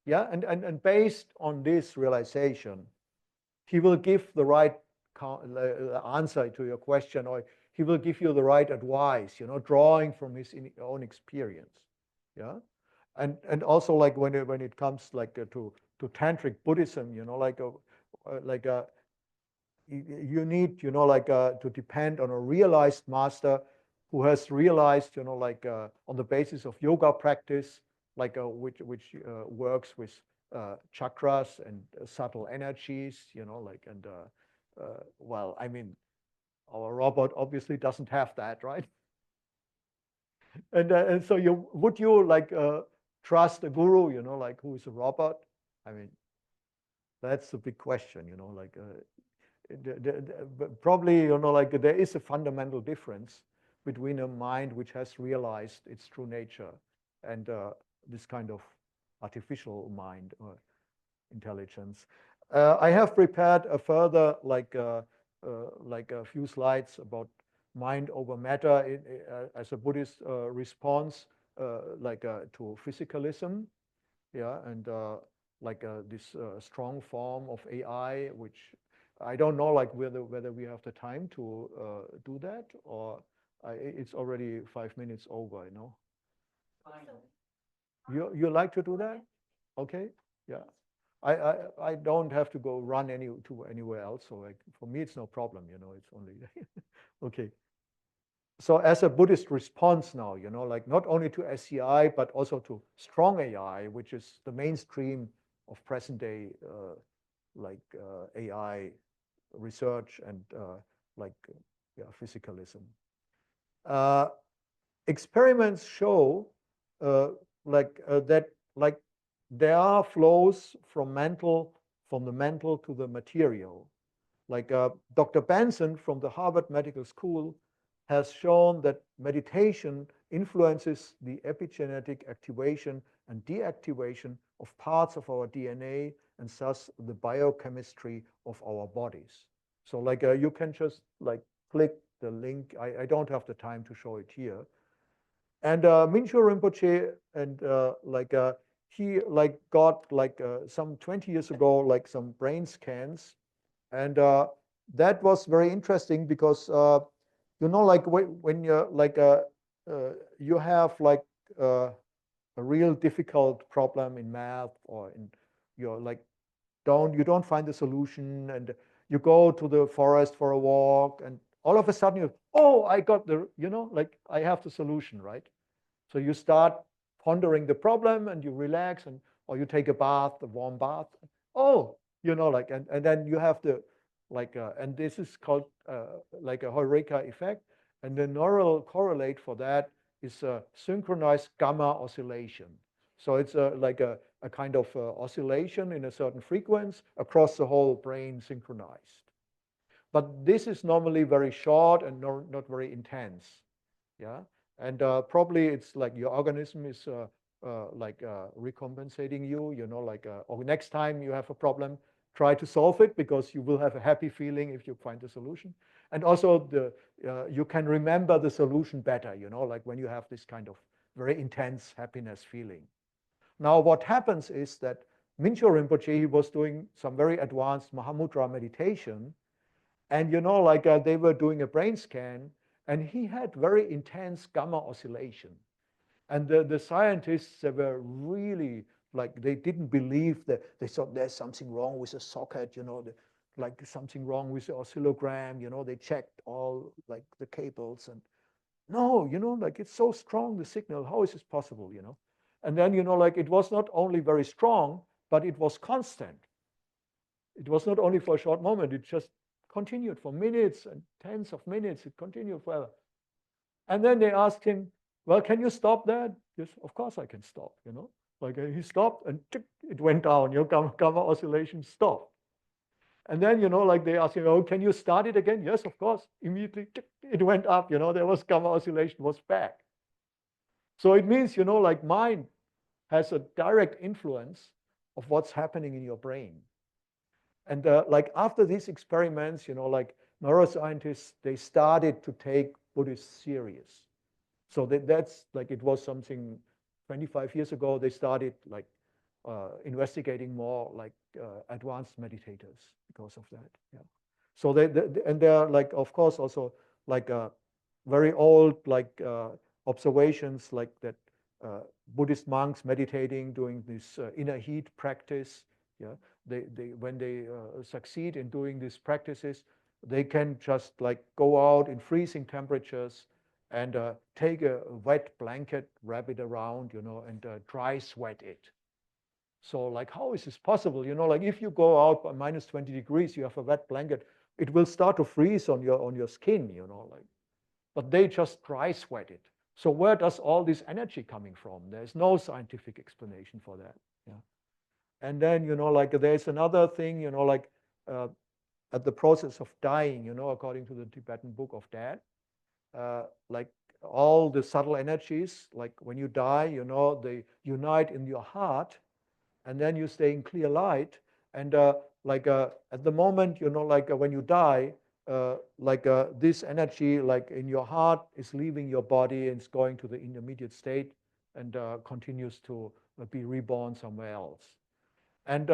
Speaker 2: Yeah, and based on this realization, he will give the right answer to your question, or he will give you the right advice, you know, drawing from his own experience. Yeah, and also like when it comes like to tantric Buddhism, you know, like a you need, you know, like to depend on a realized master who has realized, you know, like on the basis of yoga practice, like which works with chakras and subtle energies, you know, like, and well, I mean, our robot obviously doesn't have that, right? And so would you like trust a guru, you know, like who is a robot? I mean, that's the big question, you know, like probably, you know, like there is a fundamental difference between a mind which has realized its true nature and this kind of artificial mind or intelligence. I have prepared a further like a few slides about mind over matter as a Buddhist response to physicalism, yeah, and this strong form of AI, which I don't know, like whether we have the time to do that, or it's already 5 minutes over, you know. You like to do that? Okay, yeah. I don't have to go run anywhere else, so like for me it's no problem, you know. It's only okay. So as a Buddhist response now, you know, like not only to SCI, but also to strong AI, which is the mainstream of present day AI research and yeah, physicalism. Experiments show that like there are flows from the mental to the material. Like Dr. Benson from the Harvard Medical School has shown that meditation influences the epigenetic activation and deactivation of parts of our DNA and thus the biochemistry of our bodies. So like you can just like click the link. I don't have the time to show it here. And Mincho Rinpoche and he like got like some 20 years ago like some brain scans, and that was very interesting because you know, like when you're like you have like a real difficult problem in math, or in you're like you don't find the solution, and you go to the forest for a walk, and all of a sudden you, oh, I got the, you know, like I have the solution, right? So you start pondering the problem and you relax, and or you take a bath, a warm bath. Oh, you know, like and then you have the like and this is called like a Heureka effect, and the neural correlate for that is a synchronized gamma oscillation. So it's like a kind of oscillation in a certain frequency across the whole brain, synchronized. But this is normally very short and not very intense. Yeah, and probably it's like your organism is recompensating you. You know, like or next time you have a problem, try to solve it, because you will have a happy feeling if you find the solution. And also you can remember the solution better. You know, like when you have this kind of very intense happiness feeling. Now, what happens is that Mincho Rinpoche, he was doing some very advanced Mahamudra meditation, and you know, like they were doing a brain scan, and he had very intense gamma oscillation. And the scientists, they were really like, they didn't believe that. They thought there's something wrong with the socket, you know, like something wrong with the oscillogram, you know. They checked all like the cables, and no, you know, like it's so strong, the signal, how is this possible, you know? And then, you know, like it was not only very strong, but it was constant. It was not only for a short moment, it just continued for minutes and tens of minutes. It continued forever. And then they asked him, well, can you stop that? Yes, of course I can stop, you know. Like he stopped, and it went down, you know, gamma oscillation stopped. And then, you know, like they asked him, oh, can you start it again? Yes, of course. Immediately it went up, you know, there was gamma oscillation was back. So it means, you know, like mind has a direct influence of what's happening in your brain. And like after these experiments, you know, like neuroscientists, they started to take Buddhist serious. So that's like, it was something 25 years ago, they started like investigating more like advanced meditators because of that. Yeah. So and they're like, of course, also like very old like observations like that Buddhist monks meditating, doing this inner heat practice. Yeah, they when they succeed in doing these practices, they can just like go out in freezing temperatures and take a wet blanket, wrap it around, you know, and dry sweat it. So like, how is this possible? You know, like if you go out by minus 20 degrees, you have a wet blanket, it will start to freeze on your skin, you know, like, but they just dry sweat it. So where does all this energy coming from? There's no scientific explanation for that. Yeah. And then, you know, like there's another thing, you know, like at the process of dying, you know, according to the Tibetan Book of Dead, like all the subtle energies, like when you die, you know, they unite in your heart, and then you stay in clear light. And at the moment, you know, like when you die, this energy, like in your heart, is leaving your body and it's going to the intermediate state, and continues to be reborn somewhere else. And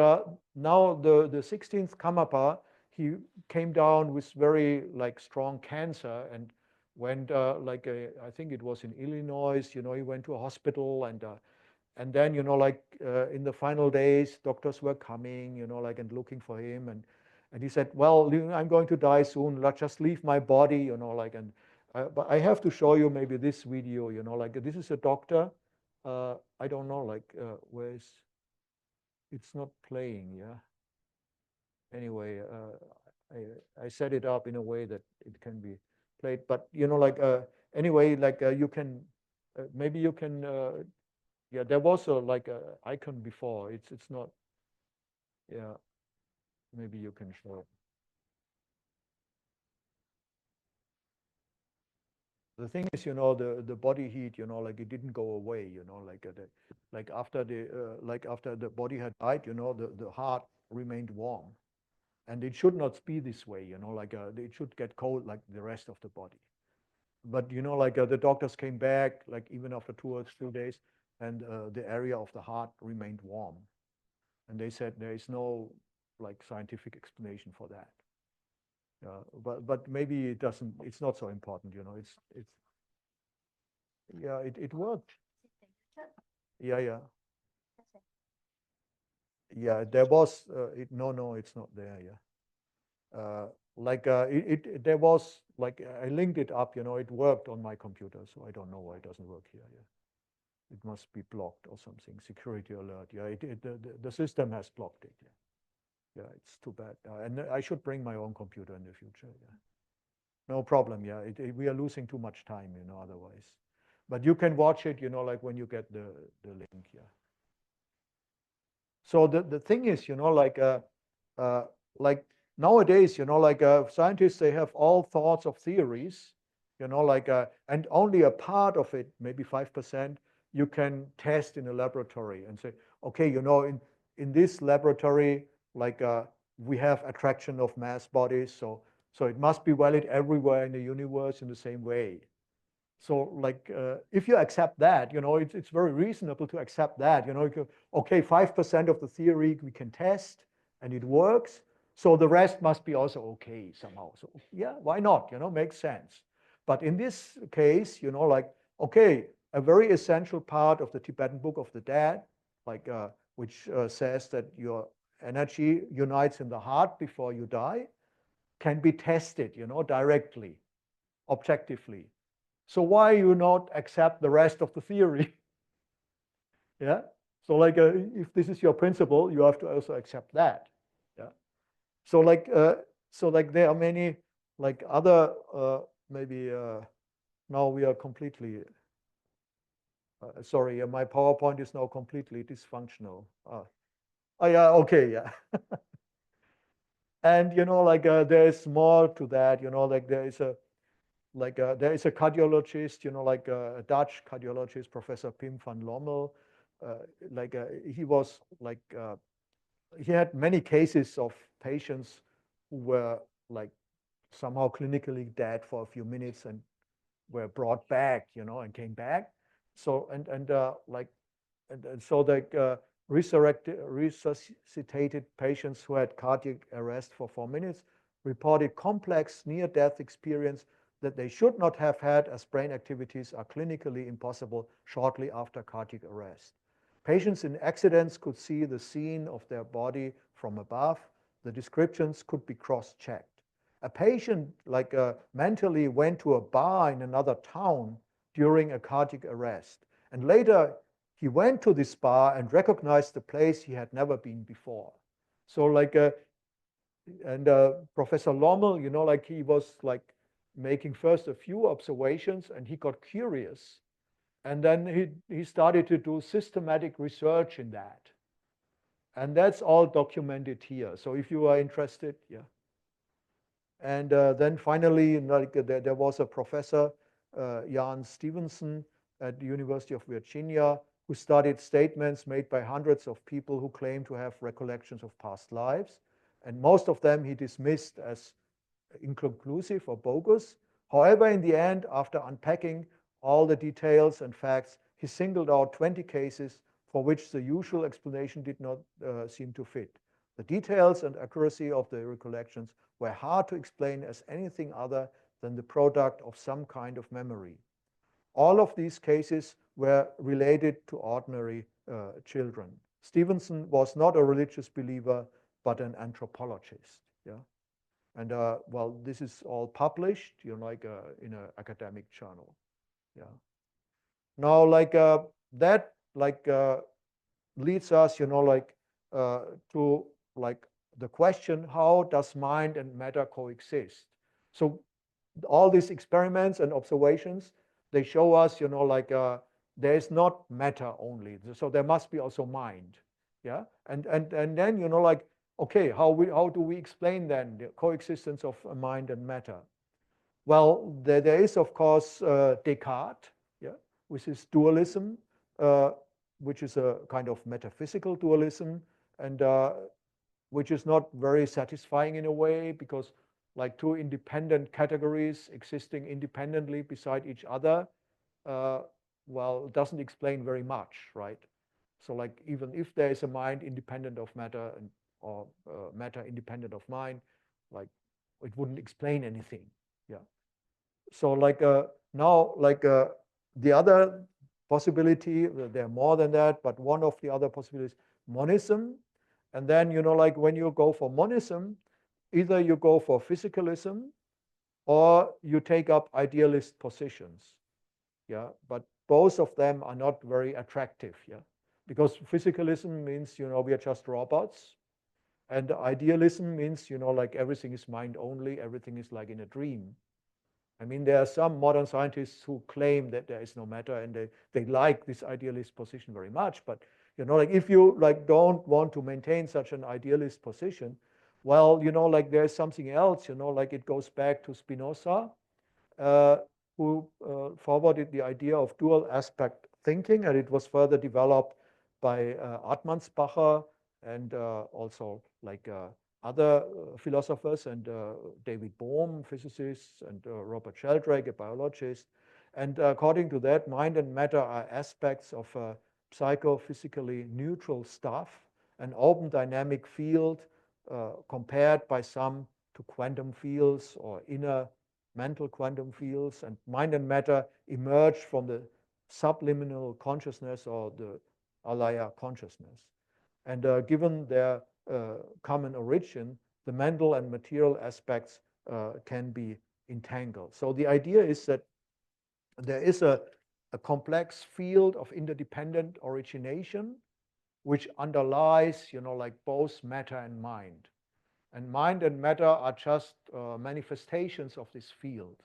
Speaker 2: now the 16th Karmapa, he came down with very like strong cancer and went I think it was in Illinois, he went to a hospital and then, like in the final days, doctors were coming, like and looking for him. And he said, well, I'm going to die soon. Let's just leave my body, like, and but I have to show you maybe this video, like this is a doctor. I don't know, like where is, it's not playing, yeah. Anyway, I set it up in a way that it can be played. But, like, anyway, like you can, maybe you can, yeah, there was a like a icon before. It's not. Yeah, maybe you can show it. The thing is, the body heat, like it didn't go away, like after the body had died, the heart remained warm, and it should not be this way, like it should get cold like the rest of the body. But like the doctors came back, like even after 2 or 3 days, and the area of the heart remained warm. And they said there is no like scientific explanation for that. But maybe it doesn't. It's not so important. It's yeah. It worked. Yeah, yeah, yeah. There was no, it's not there. Yeah. Like there was like I linked it up. It worked on my computer, so I don't know why it doesn't work here. Yeah. It must be blocked or something. Security alert. Yeah. The system has blocked it. Yeah. Yeah, it's too bad. And I should bring my own computer in the future. Yeah. No problem. Yeah, we are losing too much time, otherwise. But you can watch it, like when you get the link. Yeah. So the thing is, like nowadays, like scientists, they have all sorts of theories, like and only a part of it, maybe 5%, you can test in a laboratory and say, okay, in this laboratory, like we have attraction of mass bodies, so it must be valid everywhere in the universe in the same way. So like if you accept that, it's very reasonable to accept that, okay, 5% of the theory we can test and it works. So the rest must be also okay somehow. So yeah, why not? Makes sense. But in this case, like, okay, a very essential part of the Tibetan Book of the Dead, like which says that your energy unites in the heart before you die, can be tested, directly, objectively. So why you not accept the rest of the theory? Yeah. So like if this is your principle, you have to also accept that. Yeah. So like there are many like other maybe now we are completely sorry, my PowerPoint is now completely dysfunctional. Oh yeah, okay, yeah. And like there is more to that. Like there is a cardiologist, like a Dutch cardiologist, Professor Pim van Lommel. Like he was like he had many cases of patients who were like somehow clinically dead for a few minutes and were brought back, and came back. So and so the resuscitated patients who had cardiac arrest for 4 minutes reported complex near-death experience that they should not have had, as brain activities are clinically impossible shortly after cardiac arrest. Patients in accidents could see the scene of their body from above. The descriptions could be cross-checked. A patient like mentally went to a bar in another town during a cardiac arrest, and later he went to this bar and recognized the place he had never been before. So like and Professor Lommel, like he was like making first a few observations and he got curious. And then he started to do systematic research in that. And that's all documented here. So if you are interested, yeah. And then finally, like, there was a professor, Jan Stevenson, at the University of Virginia, who studied statements made by hundreds of people who claim to have recollections of past lives. And most of them he dismissed as inconclusive or bogus. However, in the end, after unpacking all the details and facts, he singled out 20 cases for which the usual explanation did not seem to fit. The details and accuracy of the recollections were hard to explain as anything other than the product of some kind of memory. All of these cases were related to ordinary children. Stevenson was not a religious believer, but an anthropologist. Yeah, and well, this is all published, like in an academic journal. Yeah. Now, that, leads us, to the question: how does mind and matter coexist? So all these experiments and observations, they show us, there is not matter only. So there must be also mind. Yeah. And then, okay, how do we explain then the coexistence of mind and matter? Well, there is, of course, Descartes, yeah, with his dualism, which is a kind of metaphysical dualism, and which is not very satisfying in a way, because like two independent categories existing independently beside each other, well, it doesn't explain very much, right? So like even if there is a mind independent of matter, or matter independent of mind, like it wouldn't explain anything. Yeah. So now the other possibility, there are more than that, but one of the other possibilities, monism. And then, when you go for monism, either you go for physicalism or you take up idealist positions. Yeah, but both of them are not very attractive. Yeah, because physicalism means, we are just robots. And idealism means, like everything is mind only, everything is like in a dream. I mean, there are some modern scientists who claim that there is no matter, and they like this idealist position very much. But like if you don't want to maintain such an idealist position, well, there's something else. Like it goes back to Spinoza, who forwarded the idea of dual aspect thinking, and it was further developed by Atmansbacher and also other philosophers, and David Bohm, physicist, and Robert Sheldrake, a biologist. And according to that, mind and matter are aspects of psychophysically neutral stuff, an open dynamic field compared by some to quantum fields or inner mental quantum fields, and mind and matter emerge from the subliminal consciousness or the alaya consciousness. And given their common origin, the mental and material aspects can be entangled. So the idea is that there is a complex field of interdependent origination which underlies, both matter and mind. And mind and matter are just manifestations of this field.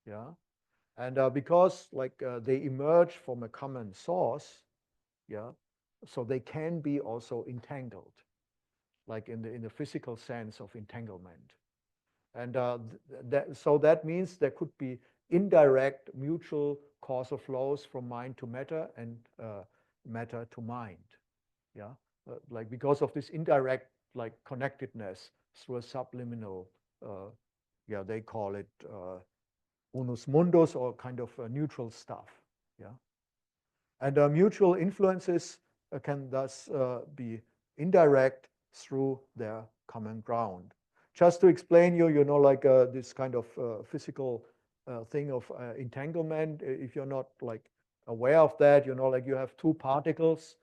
Speaker 2: Yeah. And because they emerge from a common source, yeah, so they can be also entangled, like in the physical sense of entanglement. And so that means there could be indirect mutual causal flows from mind to matter and matter to mind. Yeah, because of this indirect connectedness through a subliminal, yeah, they call it unus mundus, or kind of neutral stuff. Yeah, and mutual influences can thus be indirect through their common ground. Just to explain you, this kind of physical thing of entanglement, if you're not aware of that, you have two particles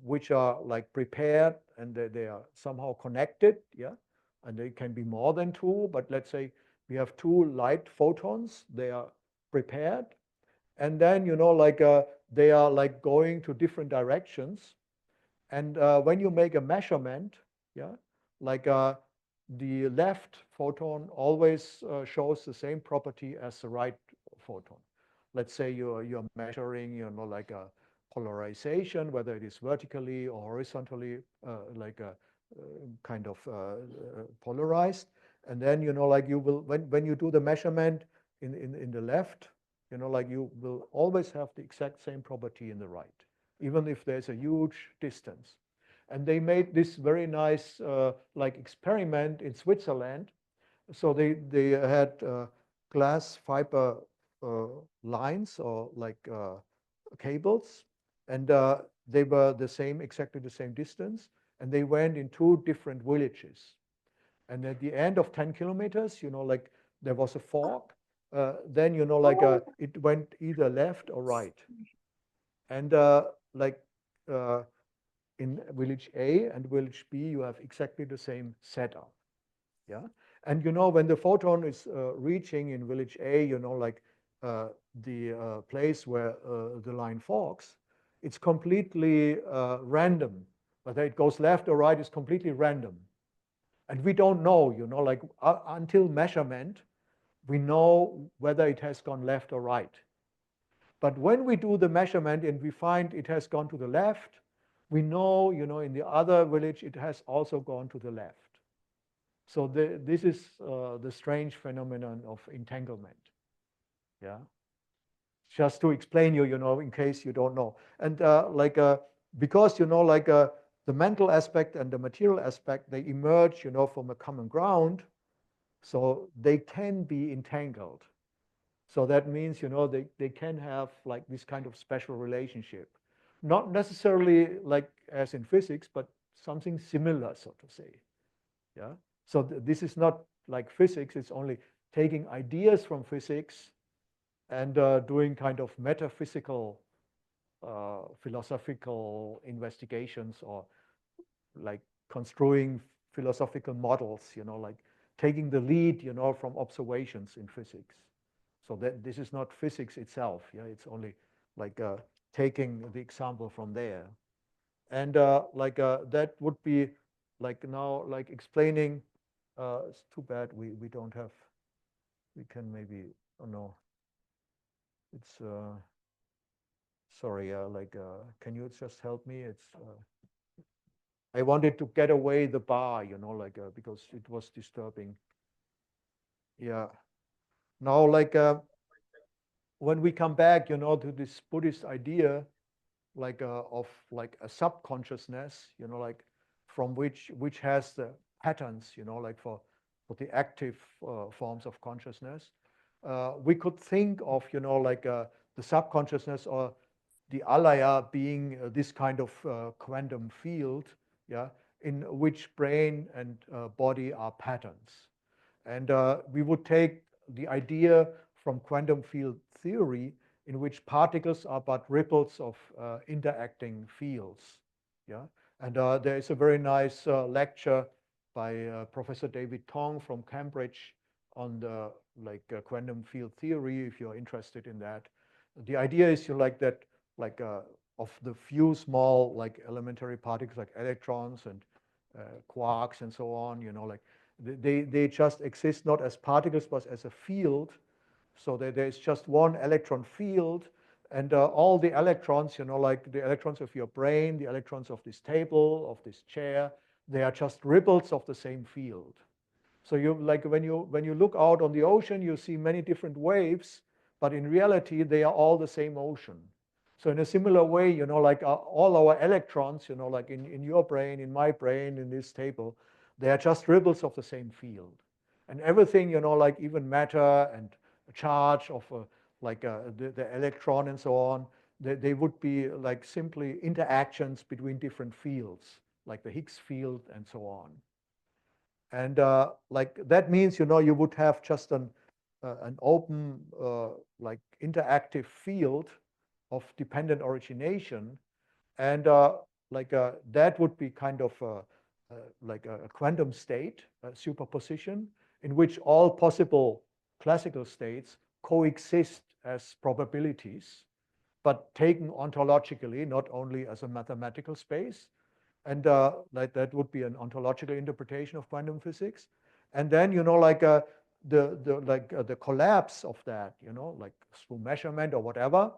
Speaker 2: which are prepared, and they are somehow connected. Yeah, and they can be more than two, but let's say we have two light photons, they are prepared, and then they are going to different directions. And when you make a measurement, yeah, the left photon always shows the same property as the right photon. Let's say you're measuring, a polarization, whether it is vertically or horizontally, kind of polarized. And then you will, when you do the measurement in the left, you will always have the exact same property in the right, even if there's a huge distance. And they made this very nice experiment in Switzerland. So they had glass fiber lines, or cables, and they were the same, exactly the same distance, and they went in two different villages. And at the end of 10 kilometers, like there was a fork. Then, like it went either left or right. And like uh, in village A and village B, you have exactly the same setup. Yeah. And when the photon is reaching in village A, like the place where the line forks, it's completely random. Whether it goes left or right is completely random. And we don't know, like until measurement, we know whether it has gone left or right. But when we do the measurement and we find it has gone to the left, we know, in the other village, it has also gone to the left. So this is the strange phenomenon of entanglement. Yeah. Just to explain you, in case you don't know. And because, like the mental aspect and the material aspect, they emerge, from a common ground. So they can be entangled. So that means, they can have like this kind of special relationship. Not necessarily like as in physics, but something similar, so to say. Yeah. So this is not like physics, it's only taking ideas from physics and doing kind of metaphysical, philosophical investigations, or like construing philosophical models, like taking the lead, from observations in physics. So that this is not physics itself. Yeah, it's only like taking the example from there. And that would be like now like explaining. It's too bad we don't have. We can maybe. Oh no. It's sorry. Can you just help me? It's. I wanted to get away the bar, like because it was disturbing. Yeah. Now, like when we come back, to this Buddhist idea, like of like a subconsciousness, like from which has the patterns, like for the active forms of consciousness, we could think of, like the subconsciousness or the alaya being this kind of quantum field, yeah, in which brain and body are patterns. And we would take the idea from quantum field theory in which particles are but ripples of interacting fields. Yeah, and there is a very nice lecture by Professor David Tong from Cambridge on the quantum field theory. If you're interested in that, the idea is like that, like of the few small like elementary particles like electrons and quarks and so on. Like they just exist not as particles but as a field. So there's just one electron field, and all the electrons, like the electrons of your brain, the electrons of this table, of this chair, they are just ripples of the same field. So you like when you look out on the ocean, you see many different waves, but in reality they are all the same ocean. So in a similar way, like all our electrons, like in your brain, in my brain, in this table, they are just ripples of the same field. And everything, like even matter and charge of the electron and so on, they would be like simply interactions between different fields, like the Higgs field and so on. And like that means, you would have just an open, like interactive field of dependent origination. And that would be kind of like a quantum state, a superposition, in which all possible classical states coexist as probabilities, but taken ontologically, not only as a mathematical space. And like that would be an ontological interpretation of quantum physics. And then, like the collapse of that, like through measurement or whatever,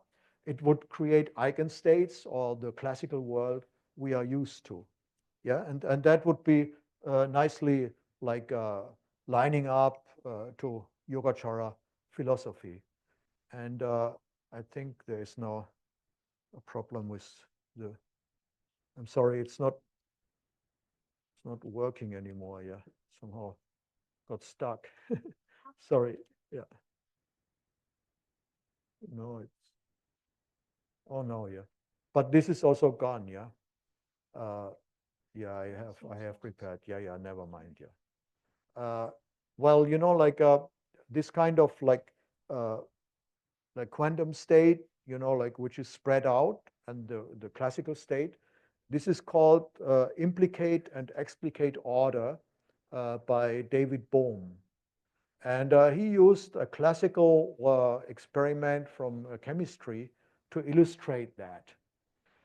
Speaker 2: it would create eigenstates or the classical world we are used to. Yeah, and that would be nicely like lining up to Yogacara philosophy. And I think there is no a problem with the. I'm sorry, it's not working anymore. Yeah, somehow got stuck. Sorry. Yeah. No, Oh no, yeah. But this is also gone, yeah. Yeah, I have prepared. Yeah, yeah, never mind, yeah. Well, like this kind of uh, like quantum state, like which is spread out, and the classical state. This is called implicate and explicate order by David Bohm. And he used a classical experiment from chemistry to illustrate that.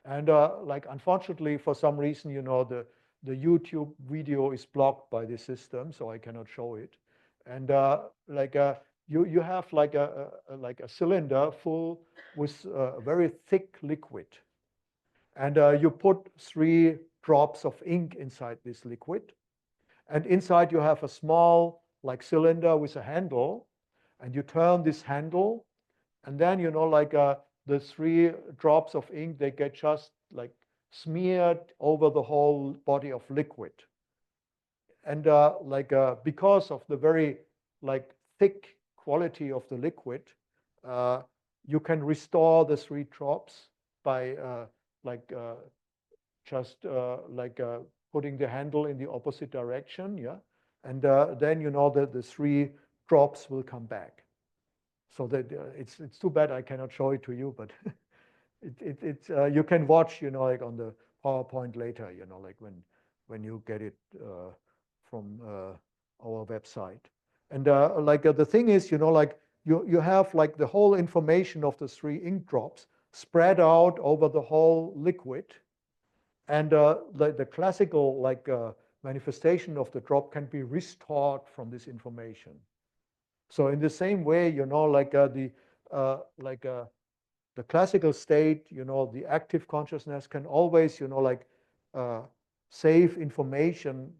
Speaker 2: And like, unfortunately, for some reason, the YouTube video is blocked by the system, so I cannot show it. And like you have like a cylinder full with a very thick liquid, and you put 3 drops of ink inside this liquid, and inside you have a small like cylinder with a handle, and you turn this handle, and then like the 3 drops of ink, they get just like smeared over the whole body of liquid. And because of the very like thick quality of the liquid, uh, you can restore the 3 drops by like just putting the handle in the opposite direction, yeah, and then the 3 drops will come back. So that it's too bad I cannot show it to you, but you can watch, like on the PowerPoint later, like when you get it from our website. And the thing is, like you have like the whole information of the 3 ink drops spread out over the whole liquid, and the classical manifestation of the drop can be restored from this information. So in the same way, the classical state, the active consciousness can always, uh, save information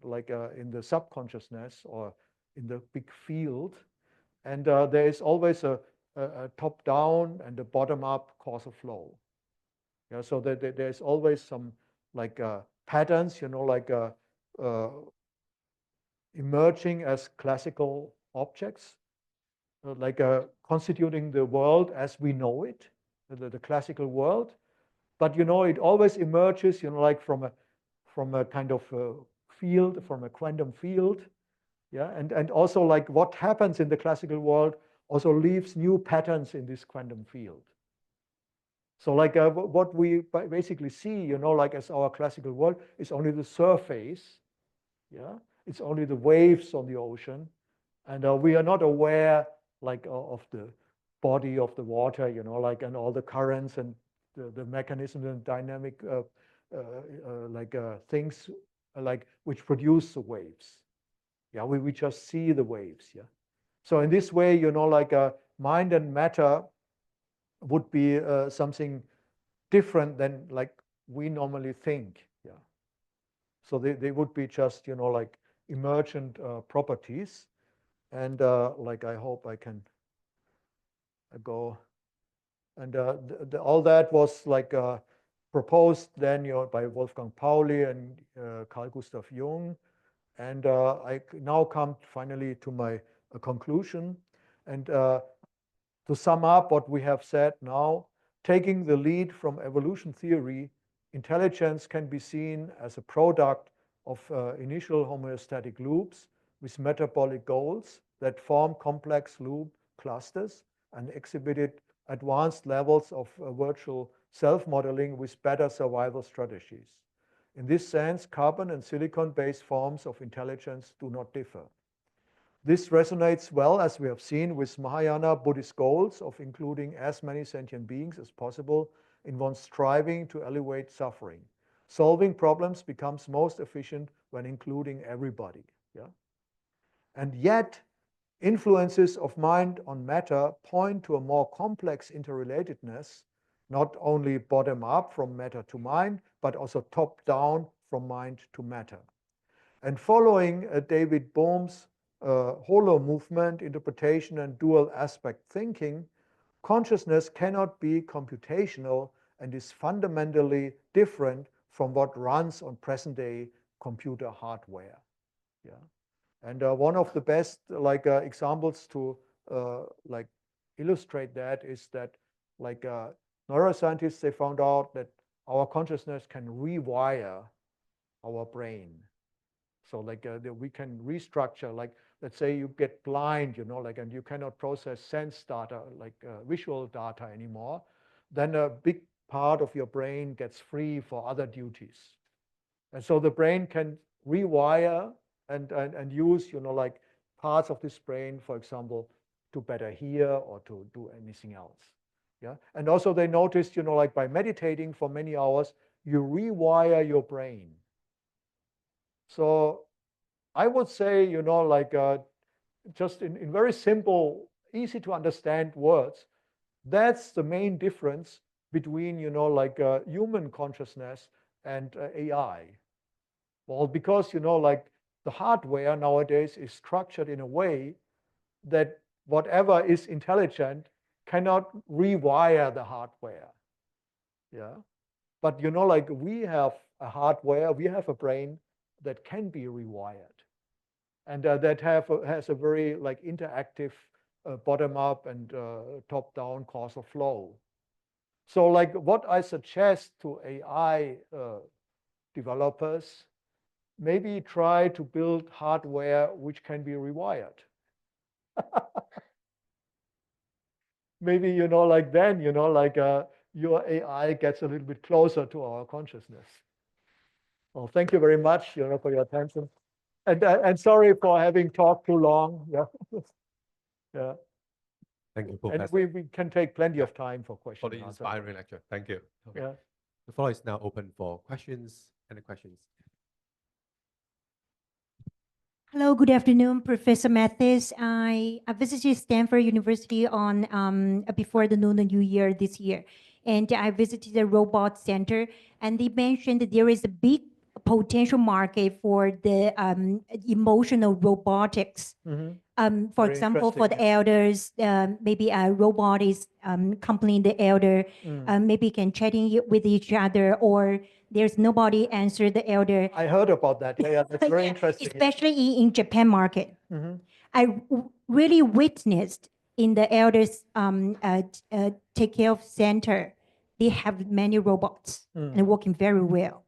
Speaker 2: in the subconsciousness or in the big field. And there is always a top-down and a bottom-up causal flow. Yeah, so there's always some patterns, uh, emerging as classical objects, constituting the world as we know it, the classical world. But it always emerges, like from a kind of field, from a quantum field, yeah, and also like what happens in the classical world also leaves new patterns in this quantum field. So like what we basically see, like as our classical world is only the surface, yeah, it's only the waves on the ocean, and we are not aware like of the body of the water, like, and all the currents and the mechanisms and dynamic things like which produce the waves. Yeah, we just see the waves. Yeah. So in this way, like mind and matter would be something different than like we normally think. Yeah. So they would be just, like emergent properties. And like I hope I can go. And all that was like proposed then, by Wolfgang Pauli and Carl Gustav Jung. And I now come finally to my conclusion. And to sum up what we have said now, taking the lead from evolution theory, intelligence can be seen as a product of initial homeostatic loops with metabolic goals that form complex loop clusters and exhibited advanced levels of virtual self-modeling with better survival strategies. In this sense, carbon and silicon-based forms of intelligence do not differ. This resonates well, as we have seen, with Mahayana Buddhist goals of including as many sentient beings as possible in one's striving to alleviate suffering. Solving problems becomes most efficient when including everybody. Yeah? And yet, influences of mind on matter point to a more complex interrelatedness, not only bottom up from matter to mind, but also top down from mind to matter. And following David Bohm's holo movement, interpretation, and dual aspect thinking, consciousness cannot be computational and is fundamentally different from what runs on present-day computer hardware. Yeah. And one of the best examples to like illustrate that is that like Neuroscientists, they found out that our consciousness can rewire our brain. So like we can restructure, like let's say you get blind, like, and you cannot process sense data, like visual data anymore, then a big part of your brain gets free for other duties. And so the brain can rewire and use, like parts of this brain, for example, to better hear or to do anything else. Yeah. And also they noticed, like by meditating for many hours, you rewire your brain. So I would say, like just in very simple, easy to understand words, that's the main difference between, like human consciousness and AI. Well, because, like the hardware nowadays is structured in a way that whatever is intelligent cannot rewire the hardware. Yeah. But, like we have a hardware, we have a brain that can be rewired and that has a very like interactive bottom up and top down causal flow. So like what I suggest to AI developers, maybe try to build hardware which can be rewired. Maybe, like then, like your AI gets a little bit closer to our consciousness. Well, thank you very much, for your attention. And sorry for having talked too long. Yeah. Yeah.
Speaker 1: Thank you,
Speaker 2: And
Speaker 1: Professor,
Speaker 2: we can take plenty of time for questions.
Speaker 1: for the
Speaker 2: and answers.
Speaker 1: inspiring lecture. Thank you. Okay.
Speaker 2: Yeah.
Speaker 1: The floor is now open for questions. Any questions?
Speaker 3: Hello, good afternoon, Professor Mathis. I visited Stanford University on before the Lunar New Year this year, and I visited the robot center, and they mentioned that there is a big potential market for the emotional robotics. For
Speaker 2: Very
Speaker 3: example, for the
Speaker 2: interesting,
Speaker 3: elders, maybe a robot is accompanying the elder, maybe can chatting with each other, or there's nobody answer the elder.
Speaker 2: I heard about that. Yeah, that's very
Speaker 3: Yeah,
Speaker 2: interesting.
Speaker 3: especially in Japan market. I really witnessed in the elders take care of center, they have many robots and working very well.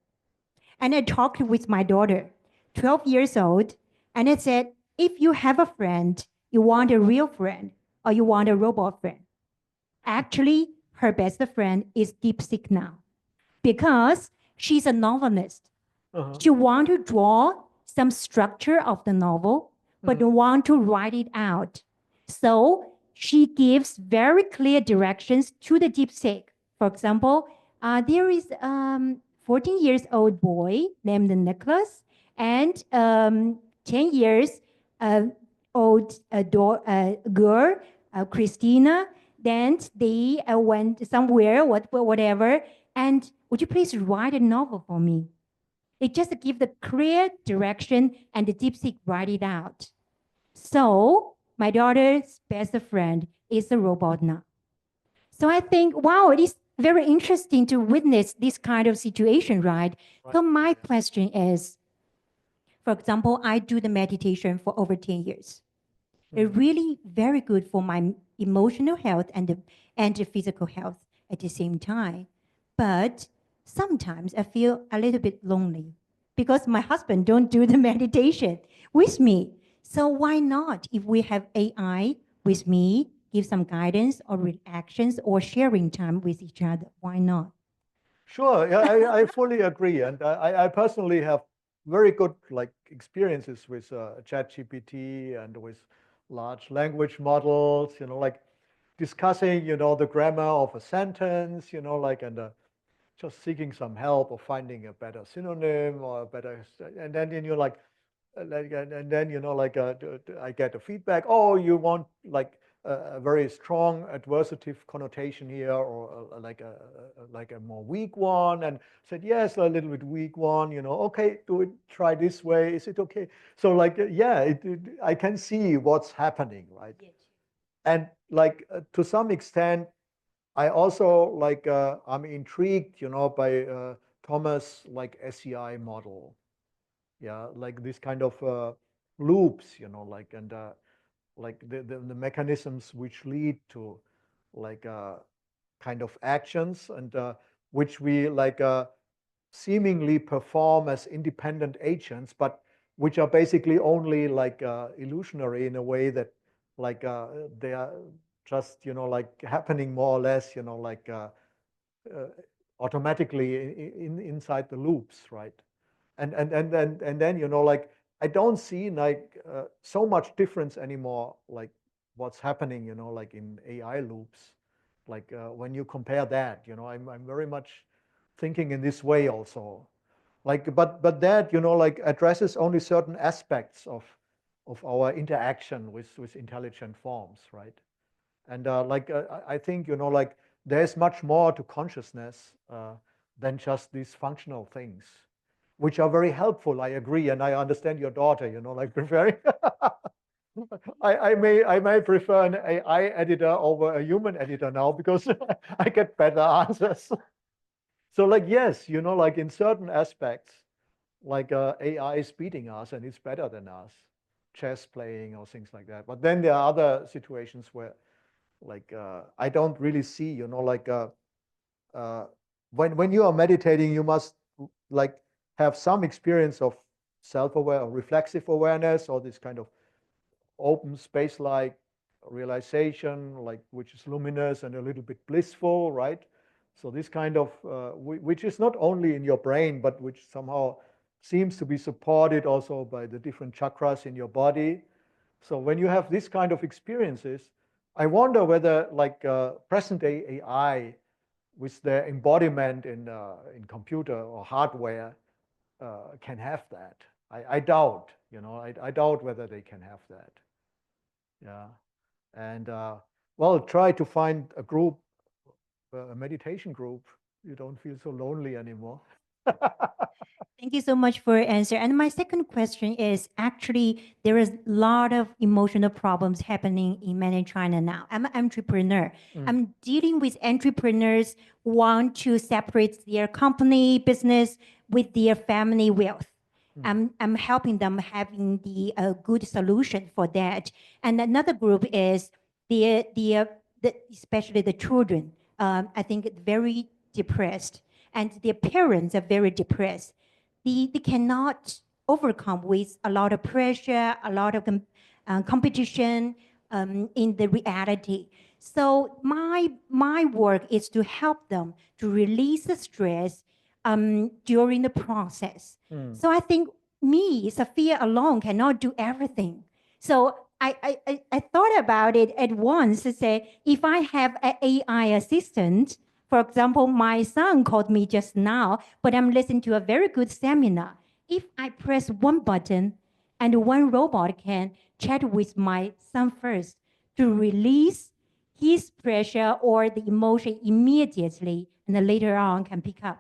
Speaker 3: And I talked with my daughter, 12 years old, and I said, if you have a friend, you want a real friend or you want a robot friend. Actually, her best friend is DeepSeek now because she's a novelist. She want to draw some structure of the novel, but want to write it out. So she gives very clear directions to the DeepSeek. For example, there is 14 years old boy named Nicholas and 10 years old girl, Christina. Then they went somewhere, whatever. And would you please write a novel for me? It just give the clear direction and the DeepSeek write it out. So my daughter's best friend is a robot now. So I think, wow, it is very interesting to witness this kind of situation, right? So my question is, for example, I do the meditation for over 10 years. It's really very good for my emotional health and the physical health at the same time. But sometimes I feel a little bit lonely because my husband don't do the meditation with me. So why not, if we have AI with me, give some guidance or reactions or sharing time with each other? Why not?
Speaker 2: Sure, yeah, I fully agree, and I personally have very good like experiences with ChatGPT and with large language models. Like discussing, the grammar of a sentence. Like and just seeking some help or finding a better synonym or a better, and then you're like, and then like I get a feedback. Oh, you want like a very strong adversative connotation here, or like a more weak one, and said yes, a little bit weak one. Okay, do it. Try this way. Is it okay? So like yeah, I can see what's happening, right?
Speaker 3: Yes.
Speaker 2: And like to some extent, I also like I'm intrigued, by Thomas like SEI model. Yeah, like this kind of loops, like and like the mechanisms which lead to like kind of actions, and which we like seemingly perform as independent agents, but which are basically only like illusionary in a way that like they are just, you know, like happening more or less, you know, like automatically inside the loops, right? And then, you know, like I don't see like so much difference anymore, like what's happening, you know, like in AI loops. Like when you compare that, you know, I'm very much thinking in this way also. Like, but that, you know, like addresses only certain aspects of our interaction with intelligent forms, right? And like I think, you know, like there's much more to consciousness than just these functional things, which are very helpful. I agree, and I understand your daughter, you know, like preferring. I may prefer an AI editor over a human editor now because I get better answers. So like, yes, you know, like in certain aspects, like AI is beating us and it's better than us, chess playing or things like that. But then there are other situations where like I don't really see, you know, like when you are meditating, you must like have some experience of self-aware or reflexive awareness or this kind of open space-like realization, like which is luminous and a little bit blissful, right? So this kind of, which is not only in your brain, but which somehow seems to be supported also by the different chakras in your body. So when you have this kind of experiences, I wonder whether like present-day AI with their embodiment in computer or hardware can have that. I doubt, you know, I doubt whether they can have that. Yeah. And well, try to find a group, a meditation group. You don't feel so lonely anymore.
Speaker 3: Thank you so much for your answer. And my second question is actually there is a lot of emotional problems happening in mainland China now. I'm an entrepreneur. I'm dealing with entrepreneurs who want to separate their company business with their family wealth. I'm helping them having the good solution for that. And another group is the especially the children. I think very depressed, and their parents are very depressed. They cannot overcome with a lot of pressure, a lot of competition in the reality. So my work is to help them to release the stress during the process. So I think me, Sophia alone cannot do everything. So I thought about it at once to say, if I have an AI assistant, for example, my son called me just now, but I'm listening to a very good seminar. If I press one button and one robot can chat with my son first to release his pressure or the emotion immediately, and then later on can pick up.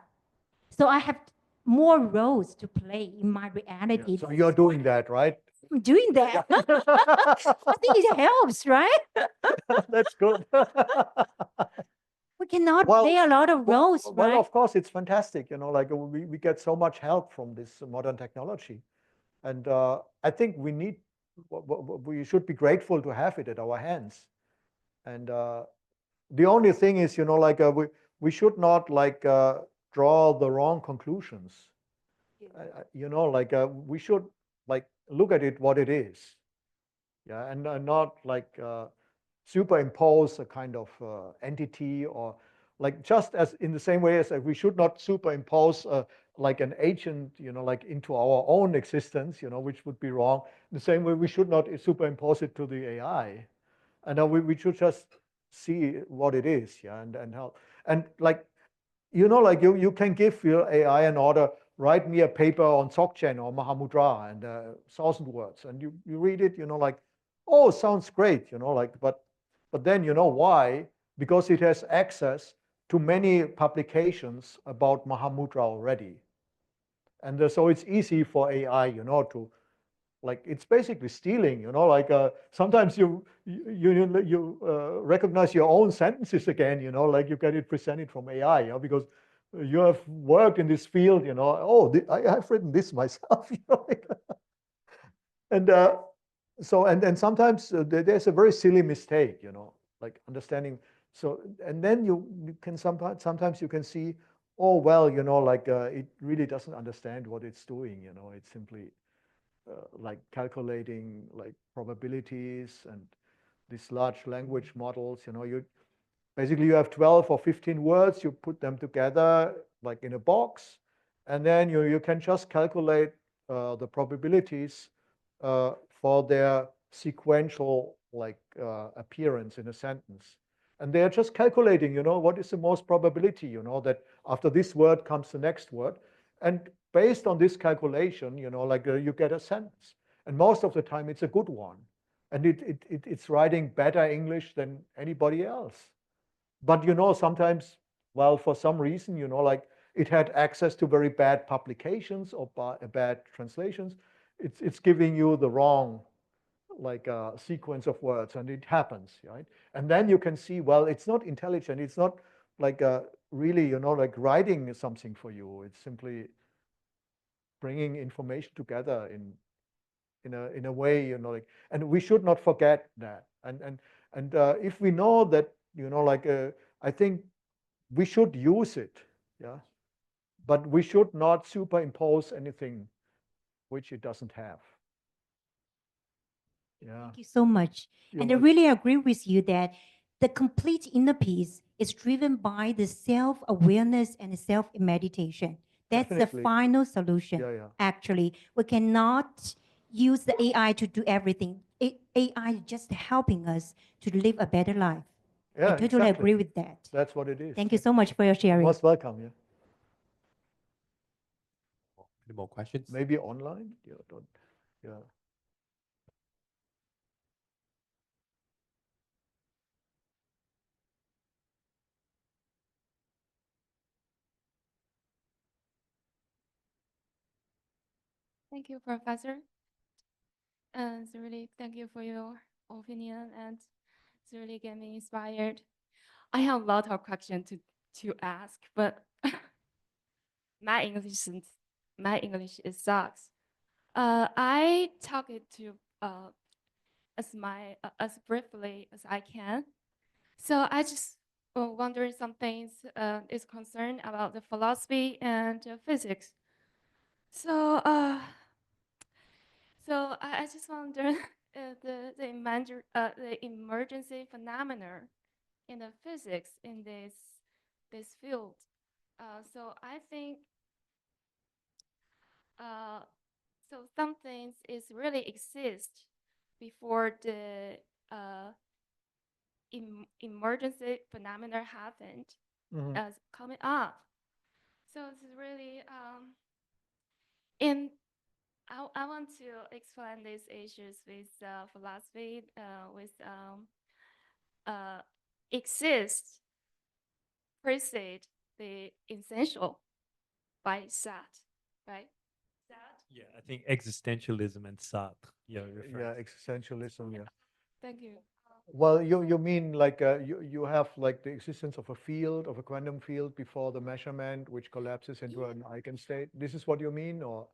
Speaker 3: So I have more roles to play in my reality.
Speaker 2: So you're doing that, right?
Speaker 3: I'm doing that. I think it helps, right?
Speaker 2: That's good.
Speaker 3: We cannot play a lot of roles, right?
Speaker 2: Well, of course, it's fantastic. You know, like we get so much help from this modern technology. And I think we should be grateful to have it at our hands. And the only thing is, you know, like we should not like draw the wrong conclusions. You know, like we should like look at it what it is. Yeah, and not like superimpose a kind of entity, or like just as in the same way as we should not superimpose like an agent, you know, like into our own existence, you know, which would be wrong. In the same way, we should not superimpose it to the AI. And we should just see what it is, yeah, and help. And like, you know, like you can give your AI an order, write me a paper on Dzogchen or Mahamudra and 1,000 words, and you read it, you know, like, oh, sounds great, you know, like, but then you know why? Because it has access to many publications about Mahamudra already. And so it's easy for AI, you know, to like, it's basically stealing, you know, like sometimes you recognize your own sentences again, you know, like you get it presented from AI, you know, because you have worked in this field, you know, oh, I have written this myself, you know, like, and so, and sometimes there's a very silly mistake, you know, like understanding So, and then you can sometimes you can see, oh, well, like it really doesn't understand what it's doing, it's simply like calculating like probabilities and these large language models, you basically you have 12 or 15 words, you put them together like in a box, and then you can just calculate the probabilities for their sequential like appearance in a sentence. And they're just calculating, what is the most probability, that after this word comes the next word. And based on this calculation, like you get a sentence. And most of the time it's a good one. And it's writing better English than anybody else. But sometimes, well, for some reason, like it had access to very bad publications or bad translations. It's giving you the wrong like sequence of words, and it happens, right? And then you can see, well, it's not intelligent. It's not like really, like writing something for you. It's simply bringing information together in a way, like, and we should not forget that. And if we know that, like I think we should use it, yeah, but we should not superimpose anything which it doesn't have. Yeah.
Speaker 3: Thank you so much. And I really agree with you that the complete inner peace is driven by the self-awareness and self-meditation. That's
Speaker 2: Definitely.
Speaker 3: the final solution.
Speaker 2: Yeah, yeah.
Speaker 3: Actually, we cannot use the AI to do everything. AI is just helping us to live a better life.
Speaker 2: Yeah,
Speaker 3: I totally
Speaker 2: exactly.
Speaker 3: agree with that.
Speaker 2: That's what it is.
Speaker 3: Thank you so much for your sharing.
Speaker 2: Most welcome. Yeah.
Speaker 1: Any more questions?
Speaker 2: Maybe online. Yeah. Yeah.
Speaker 4: Thank you, Professor. It's really thank you for your opinion, and it's really get me inspired. I have a lot of questions to ask, but my English is sucks. I talk it to as briefly as I can. So I just wondering some things is concerned about the philosophy and physics. So I just wonder the emergency phenomena in the physics in this field. So I think so some things is really exist before the emergency phenomena happened as coming up. So it's really in I want to explain these issues with philosophy, with exist precede the essential by Sartre, right? Sartre?
Speaker 5: Yeah, I think existentialism and Sartre. Yeah,
Speaker 2: Yeah, existentialism. Yeah.
Speaker 4: Thank you.
Speaker 2: Well, you mean like you have like the existence of a field, of a quantum field before the measurement, which collapses into an eigenstate. This is what you mean, or?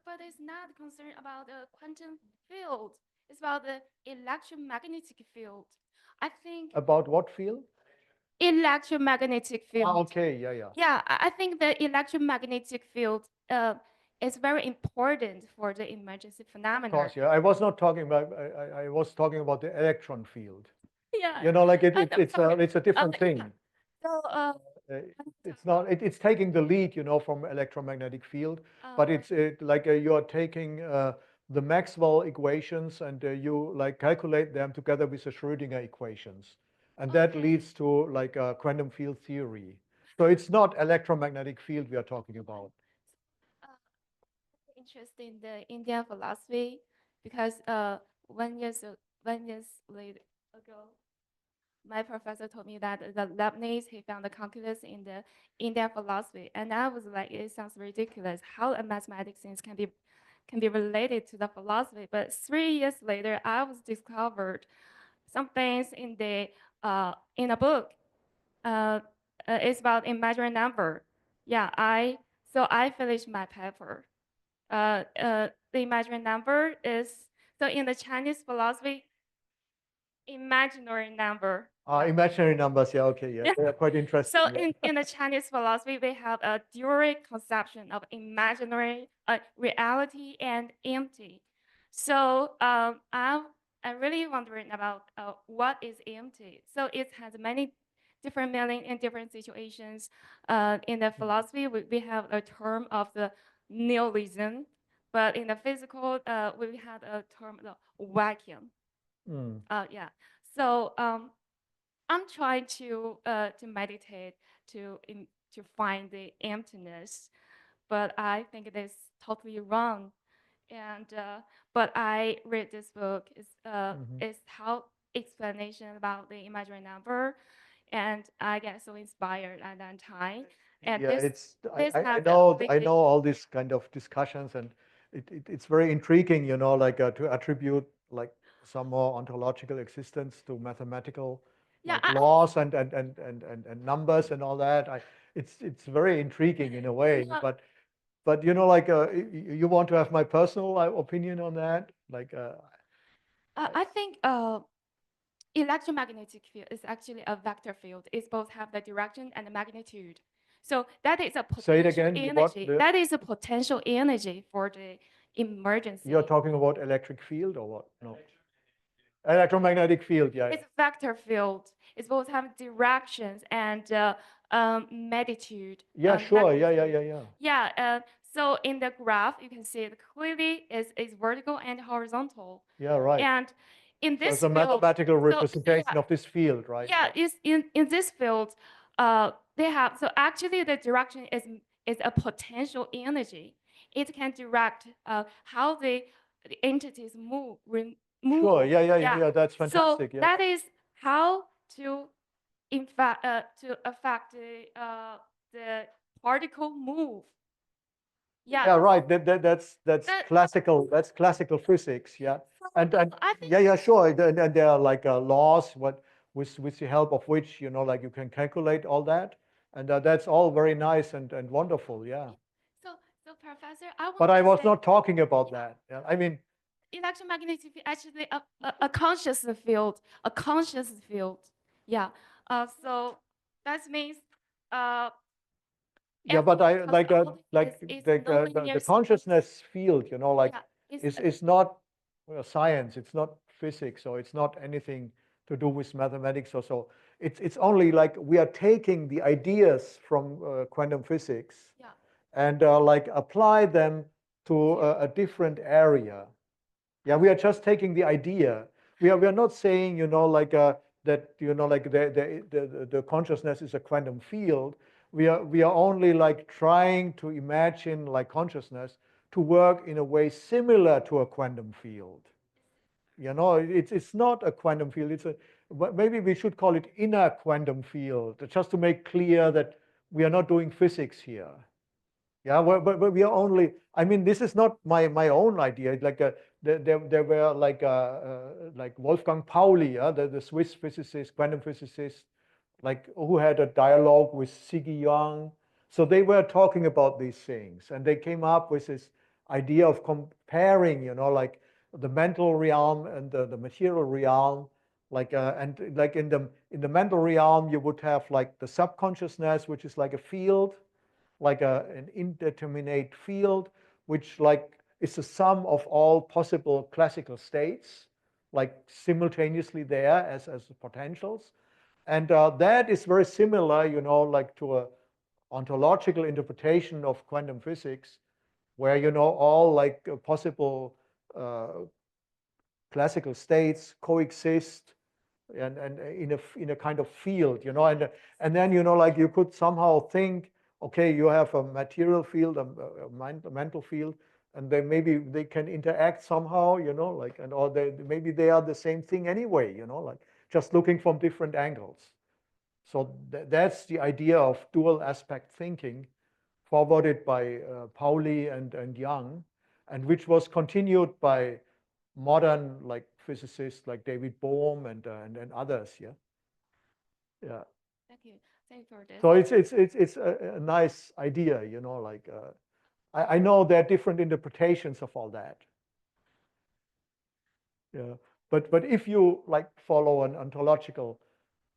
Speaker 4: But it's not concerned about the quantum field. It's about the electromagnetic field. I think
Speaker 2: About what field?
Speaker 4: electromagnetic field.
Speaker 2: Ah, okay, yeah, yeah.
Speaker 4: Yeah, I think the electromagnetic field is very important for the emergency
Speaker 2: Of
Speaker 4: phenomena.
Speaker 2: course, yeah. I was not talking about. I was talking about the electron field.
Speaker 4: Yeah.
Speaker 2: Like
Speaker 4: sorry.
Speaker 2: it's a different thing.
Speaker 4: So
Speaker 2: It's not. It's taking the lead, from electromagnetic field, but it's like you are taking the Maxwell equations and you like calculate them together with the Schrödinger equations, and that leads to like a quantum field theory. So it's not electromagnetic field we are talking about.
Speaker 4: Interested in the Indian philosophy because 1 year later ago, my professor told me that the Leibniz he found the calculus in the Indian philosophy, and I was like, it sounds ridiculous how a mathematics things can be related to the philosophy. But 3 years later, I was discovered some things in a book. It's about imaginary number. Yeah, I finished my paper. The imaginary number is so in the Chinese philosophy. imaginary number.
Speaker 2: Imaginary numbers, yeah, okay, yeah, they're quite interesting.
Speaker 4: So
Speaker 2: yeah.
Speaker 4: in the Chinese philosophy, we have a dual conception of imaginary reality and empty. So I'm really wondering about what is empty. So it has many different meaning in different situations. In the philosophy, we have a term of the nihilism, but in the physical, we have a term the vacuum.
Speaker 2: Mm.
Speaker 4: Yeah. So I'm trying to meditate to find the emptiness, but I think it is totally wrong. And but I read this book is how explanation about the imaginary number, and I get so inspired at that time. And
Speaker 2: Yeah,
Speaker 4: this
Speaker 2: I
Speaker 4: has
Speaker 2: know
Speaker 4: a
Speaker 2: I
Speaker 4: big
Speaker 2: know all these kind of discussions, and it's very intriguing, like to attribute like some more ontological existence to mathematical
Speaker 4: Yeah,
Speaker 2: like laws and numbers and all that. It's very intriguing in a way,
Speaker 4: Yeah.
Speaker 2: but like you want to have my personal opinion on that, like
Speaker 4: I think electromagnetic field is actually a vector field. It both have the direction and the magnitude. So that is a
Speaker 2: say it
Speaker 4: potential
Speaker 2: again. What
Speaker 4: energy. That is a potential energy for the emergency.
Speaker 2: you're talking about electric field or what? No. Electromagnetic field, yeah.
Speaker 4: It's a vector field. It's both have directions and magnitude.
Speaker 2: Yeah, sure. Yeah, yeah,
Speaker 4: magnitude.
Speaker 2: yeah, yeah.
Speaker 4: Yeah. So in the graph, you can see it clearly is vertical and horizontal.
Speaker 2: Yeah, right.
Speaker 4: And in
Speaker 2: So
Speaker 4: this
Speaker 2: it's a
Speaker 4: field,
Speaker 2: mathematical representation
Speaker 4: yeah,
Speaker 2: of this field, right?
Speaker 4: yeah, it's in this field, they have, so actually the direction is a potential energy. It can direct how the entities move.
Speaker 2: Sure. Yeah, yeah,
Speaker 4: Yeah.
Speaker 2: yeah. That's
Speaker 4: So
Speaker 2: fantastic. Yeah.
Speaker 4: that is how in fact to affect the particle move. Yeah.
Speaker 2: Yeah, right. That's
Speaker 4: That-
Speaker 2: classical. That's classical physics. Yeah.
Speaker 4: So
Speaker 2: And
Speaker 4: I think
Speaker 2: yeah, sure. And there are like laws with the help of which like you can calculate all that, and that's all very nice and wonderful. Yeah.
Speaker 4: so Professor, I want
Speaker 2: But I
Speaker 4: to
Speaker 2: was
Speaker 4: say
Speaker 2: not talking about that. Yeah. I mean,
Speaker 4: electromagnetic field actually a conscious field, a conscious field. Yeah. So that means
Speaker 2: yeah, but I like
Speaker 4: is nonlinear
Speaker 2: the
Speaker 4: space.
Speaker 2: consciousness field, like
Speaker 4: Yeah,
Speaker 2: is not science. It's not physics, or it's not anything to do with mathematics or so. It's only like we are taking the ideas from quantum physics
Speaker 4: yeah.
Speaker 2: and like apply them to a different area. Yeah, we are just taking the idea. We are not saying, like that, like the consciousness is a quantum field. We are only like trying to imagine like consciousness to work in a way similar to a quantum field. It's not a quantum field. Maybe we should call it inner quantum field, just to make clear that we are not doing physics here. Yeah, but we are only. I mean, this is not my own idea. Like there were like Wolfgang Pauli, the Swiss physicist, quantum physicist, like who had a dialogue with Ziggy Young. So they were talking about these things, and they came up with this idea of comparing, like the mental realm and the material realm. And like in the mental realm, you would have like the subconsciousness, which is like a field, like an indeterminate field, which like is the sum of all possible classical states, like simultaneously there as potentials. And that is very similar, like to a ontological interpretation of quantum physics, where, all like possible classical states coexist and in a kind of field, and then, like you could somehow think, okay, you have a material field, a mental field, and maybe they can interact somehow, like, and or maybe they are the same thing anyway, like just looking from different angles. So that's the idea of dual aspect thinking, forwarded by Pauli and Young, and which was continued by modern like physicists like David Bohm and others. Yeah.
Speaker 4: Thank you. Thank you for this.
Speaker 2: So it's a nice idea, like I know there are different interpretations of all that. Yeah. But if you like follow an ontological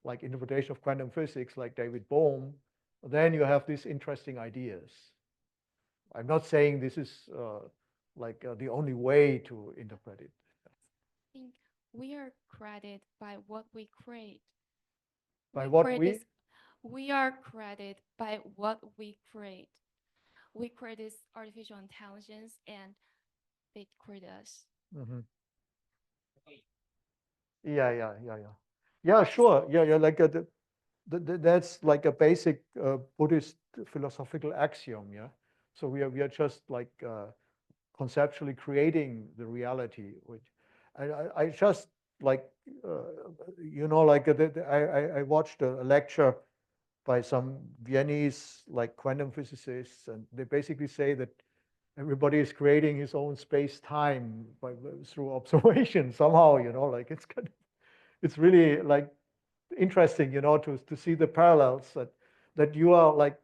Speaker 2: like interpretation of quantum physics, like David Bohm, then you have these interesting ideas. I'm not saying this is the only way to interpret it.
Speaker 4: I think we are created by what we create.
Speaker 2: By what
Speaker 4: we are created by what we create. We create this artificial intelligence and they create us.
Speaker 2: Mm-hmm. Yeah, sure. Yeah, like that's like a basic Buddhist philosophical axiom. Yeah. So we are just like conceptually creating the reality, which I just like like I watched a lecture by some Viennese like quantum physicists, and they basically say that everybody is creating his own space-time through observation somehow. Like it's really like interesting, to see the parallels that you are like,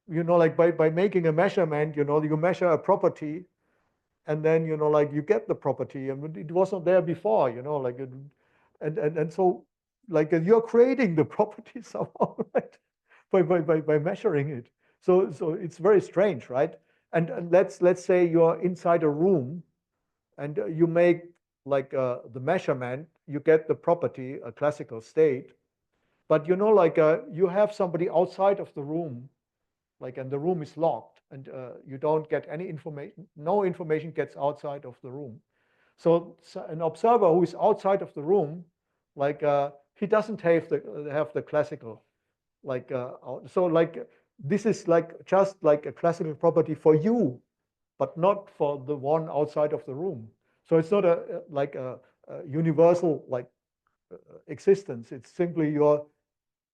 Speaker 2: like by making a measurement, you measure a property, and then like you get the property, and it wasn't there before, like and so like you're creating the property somehow, right? By measuring it. So it's very strange, right? And let's say you're inside a room, and you make like the measurement, you get the property, a classical state, but like you have somebody outside of the room, like, and the room is locked, and you don't get any information, no information gets outside of the room. So an observer who is outside of the room, like he doesn't have the classical, like so like this is like just like a classical property for you, but not for the one outside of the room. So it's not like a universal like existence. It's simply your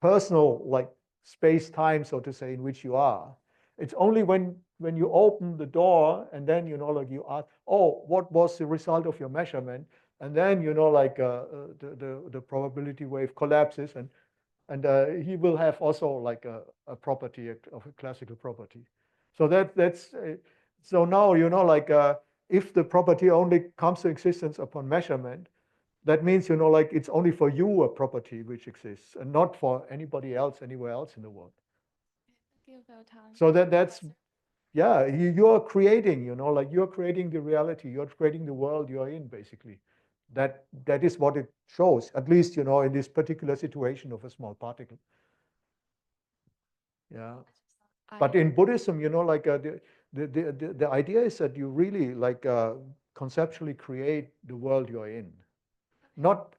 Speaker 2: personal like space-time, so to say, in which you are. It's only when you open the door, and then like you ask, oh, what was the result of your measurement? And then like the probability wave collapses, and he will have also like a property of a classical property. So that's so now like if the property only comes to existence upon measurement, that means like it's only for you a property which exists, and not for anybody else anywhere else in the world.
Speaker 4: Thank you for your time.
Speaker 2: So that's yeah, you're creating, like you're creating the reality, you're creating the world you're in, basically. That is what it shows, at least in this particular situation of a small particle. Yeah. But in Buddhism, like the idea is that you really like conceptually create the world you're in. Not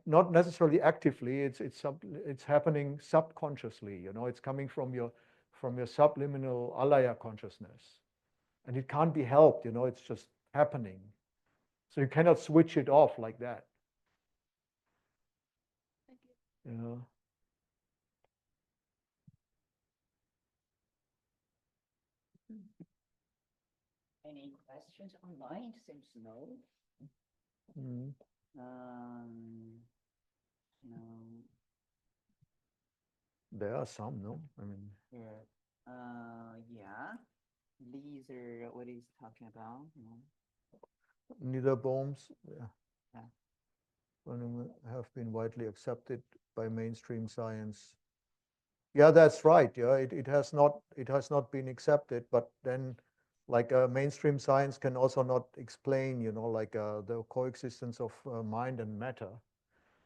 Speaker 2: necessarily actively. It's happening subconsciously. It's coming from your subliminal alaya consciousness, and it can't be helped. It's just happening. So you cannot switch it off like that.
Speaker 4: Thank you.
Speaker 6: Any questions online? Seems no.
Speaker 2: Mm.
Speaker 6: No.
Speaker 2: There are some, no? I mean.
Speaker 6: Yeah. Yeah. These are what he's talking about.
Speaker 2: Neither Bohm's
Speaker 6: Yeah.
Speaker 2: have been widely accepted by mainstream science. Yeah, that's right. Yeah, it has not been accepted, but then like mainstream science can also not explain, like the coexistence of mind and matter.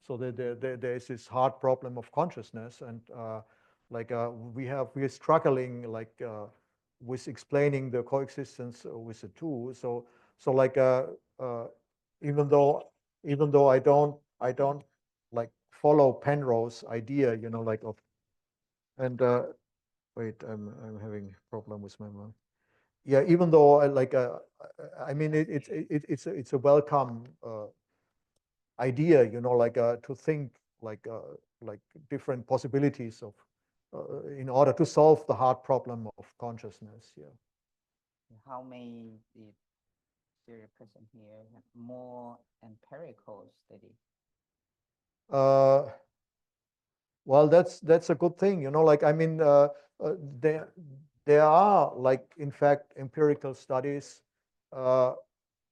Speaker 2: So there is this hard problem of consciousness, and like we're struggling like with explaining the coexistence with the two. So like even though I don't like follow Penrose's idea, like of, and wait, I'm having a problem with my mouth. Yeah, even though I like I mean it's a welcome idea, like to think like different possibilities of in order to solve the hard problem of consciousness. Yeah.
Speaker 6: How may the person here have more empirical study?
Speaker 2: Well, that's a good thing, like I mean there are like in fact empirical studies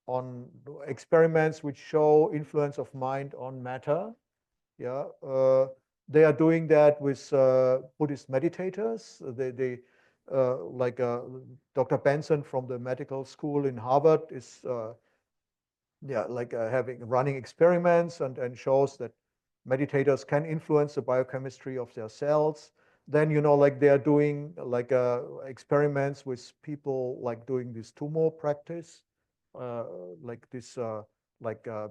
Speaker 2: on experiments which show influence of mind on matter. Yeah, they are doing that with Buddhist meditators. They like Dr. Benson from the medical school in Harvard is like running experiments and shows that meditators can influence the biochemistry of their cells. Then like they are doing like experiments with people like doing this tumor practice, like this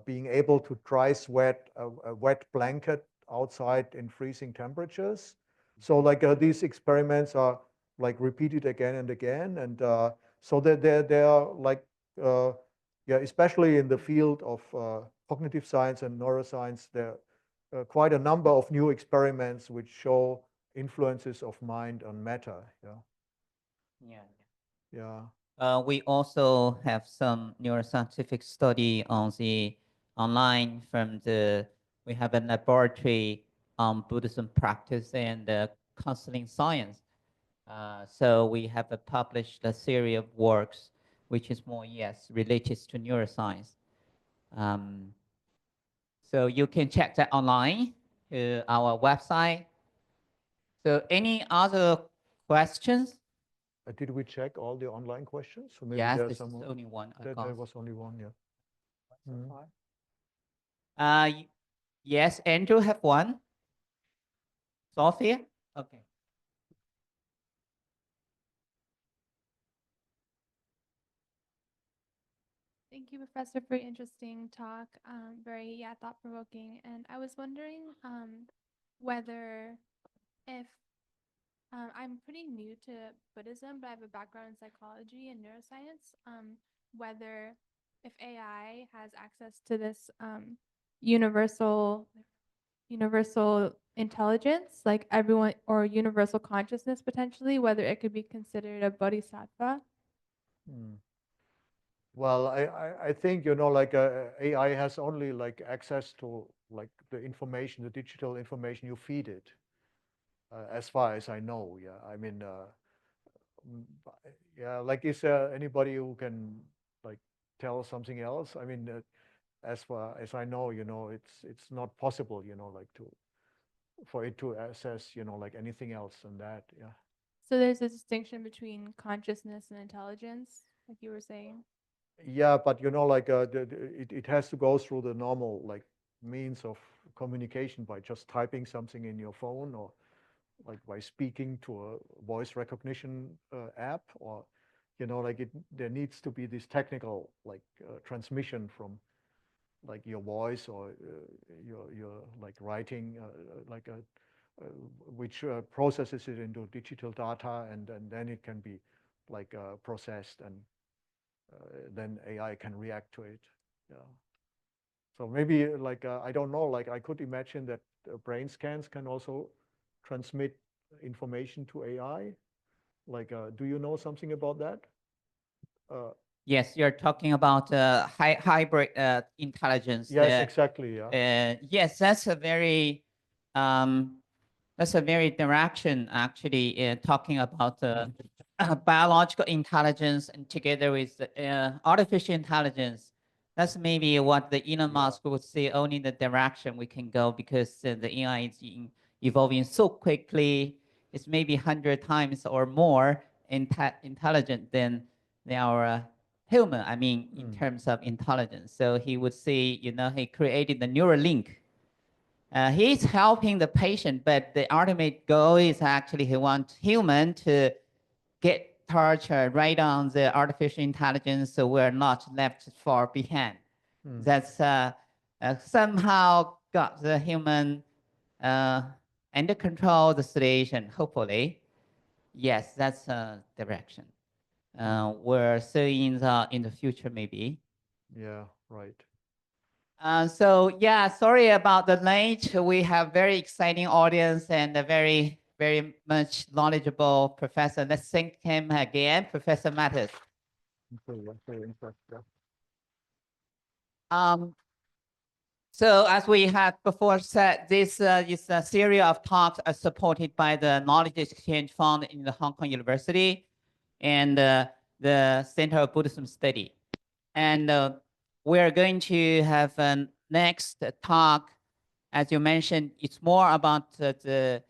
Speaker 2: being able to dry sweat a wet blanket outside in freezing temperatures. So like these experiments are like repeated again and again, and so they are like yeah, especially in the field of cognitive science and neuroscience, there are quite a number of new experiments which show influences of mind on matter. Yeah.
Speaker 6: Yeah.
Speaker 2: Yeah.
Speaker 6: We also have some neuroscientific study on the online from we have a laboratory on Buddhism practice and counseling science. So we have published a series of works which is more, yes, related to neuroscience. So you can check that online to our website. So any other questions?
Speaker 2: Did we check all the online questions? So maybe
Speaker 6: Yes,
Speaker 2: there's
Speaker 6: this
Speaker 2: some
Speaker 6: is only one.
Speaker 2: there was only one, yeah. Mhm.
Speaker 6: Yes, Andrew have one. Sophia? Okay.
Speaker 7: Thank you, Professor, for your interesting talk. Very, thought-provoking. And I was wondering whether if I'm pretty new to Buddhism, but I have a background in psychology and neuroscience, whether if AI has access to this universal intelligence, like everyone, or universal consciousness potentially, whether it could be considered a bodhisattva.
Speaker 2: Hmm. Well, I think, like AI has only like access to like the information, the digital information you feed it, as far as I know. Yeah, I mean, yeah, like is there anybody who can like tell something else? I mean, as far as I know, it's not possible, like for it to assess, like anything else than that. Yeah.
Speaker 7: So there's a distinction between consciousness and intelligence, like you were saying.
Speaker 2: Yeah, but like it has to go through the normal like means of communication by just typing something in your phone, or like by speaking to a voice recognition app, or like there needs to be this technical like transmission from like your voice or your like writing like a which processes it into digital data, and then it can be like processed, and then AI can react to it. Yeah. So maybe like I don't know, like I could imagine that brain scans can also transmit information to AI. Like, do you know something about that?
Speaker 6: Yes, you're talking about hybrid intelligence.
Speaker 2: Yes, exactly. Yeah.
Speaker 6: Yes, that's a very direction actually talking about biological intelligence and together with artificial intelligence. That's maybe what the Elon Musk would say, only the direction we can go, because the AI is evolving so quickly. It's maybe 100 times or more intelligent than our human, I mean, in terms of intelligence. So he would say, he created the neural link. He's helping the patient, but the ultimate goal is actually he wants human to get touch right on the artificial intelligence, so we're not left far behind. That's somehow got the human under control the situation, hopefully. Yes, that's a direction. We're seeing in the future, maybe.
Speaker 2: Yeah, right.
Speaker 6: So yeah, sorry about the late. We have very exciting audience and a very, very much knowledgeable professor. Let's thank him again, Professor Mattis. So as we had before said, this is a series of talks supported by the Knowledge Exchange Fund in the Hong Kong University and the Center of Buddhism Study. And we're going to have a next talk. As you mentioned, it's more about the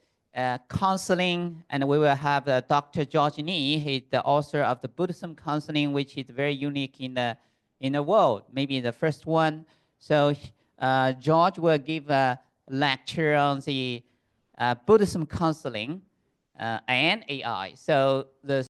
Speaker 6: counseling, and we will have Dr. George Nee. He's the author of the Buddhism counseling, which is very unique in the world, maybe the first one. So George will give a lecture on the Buddhism counseling and AI. So the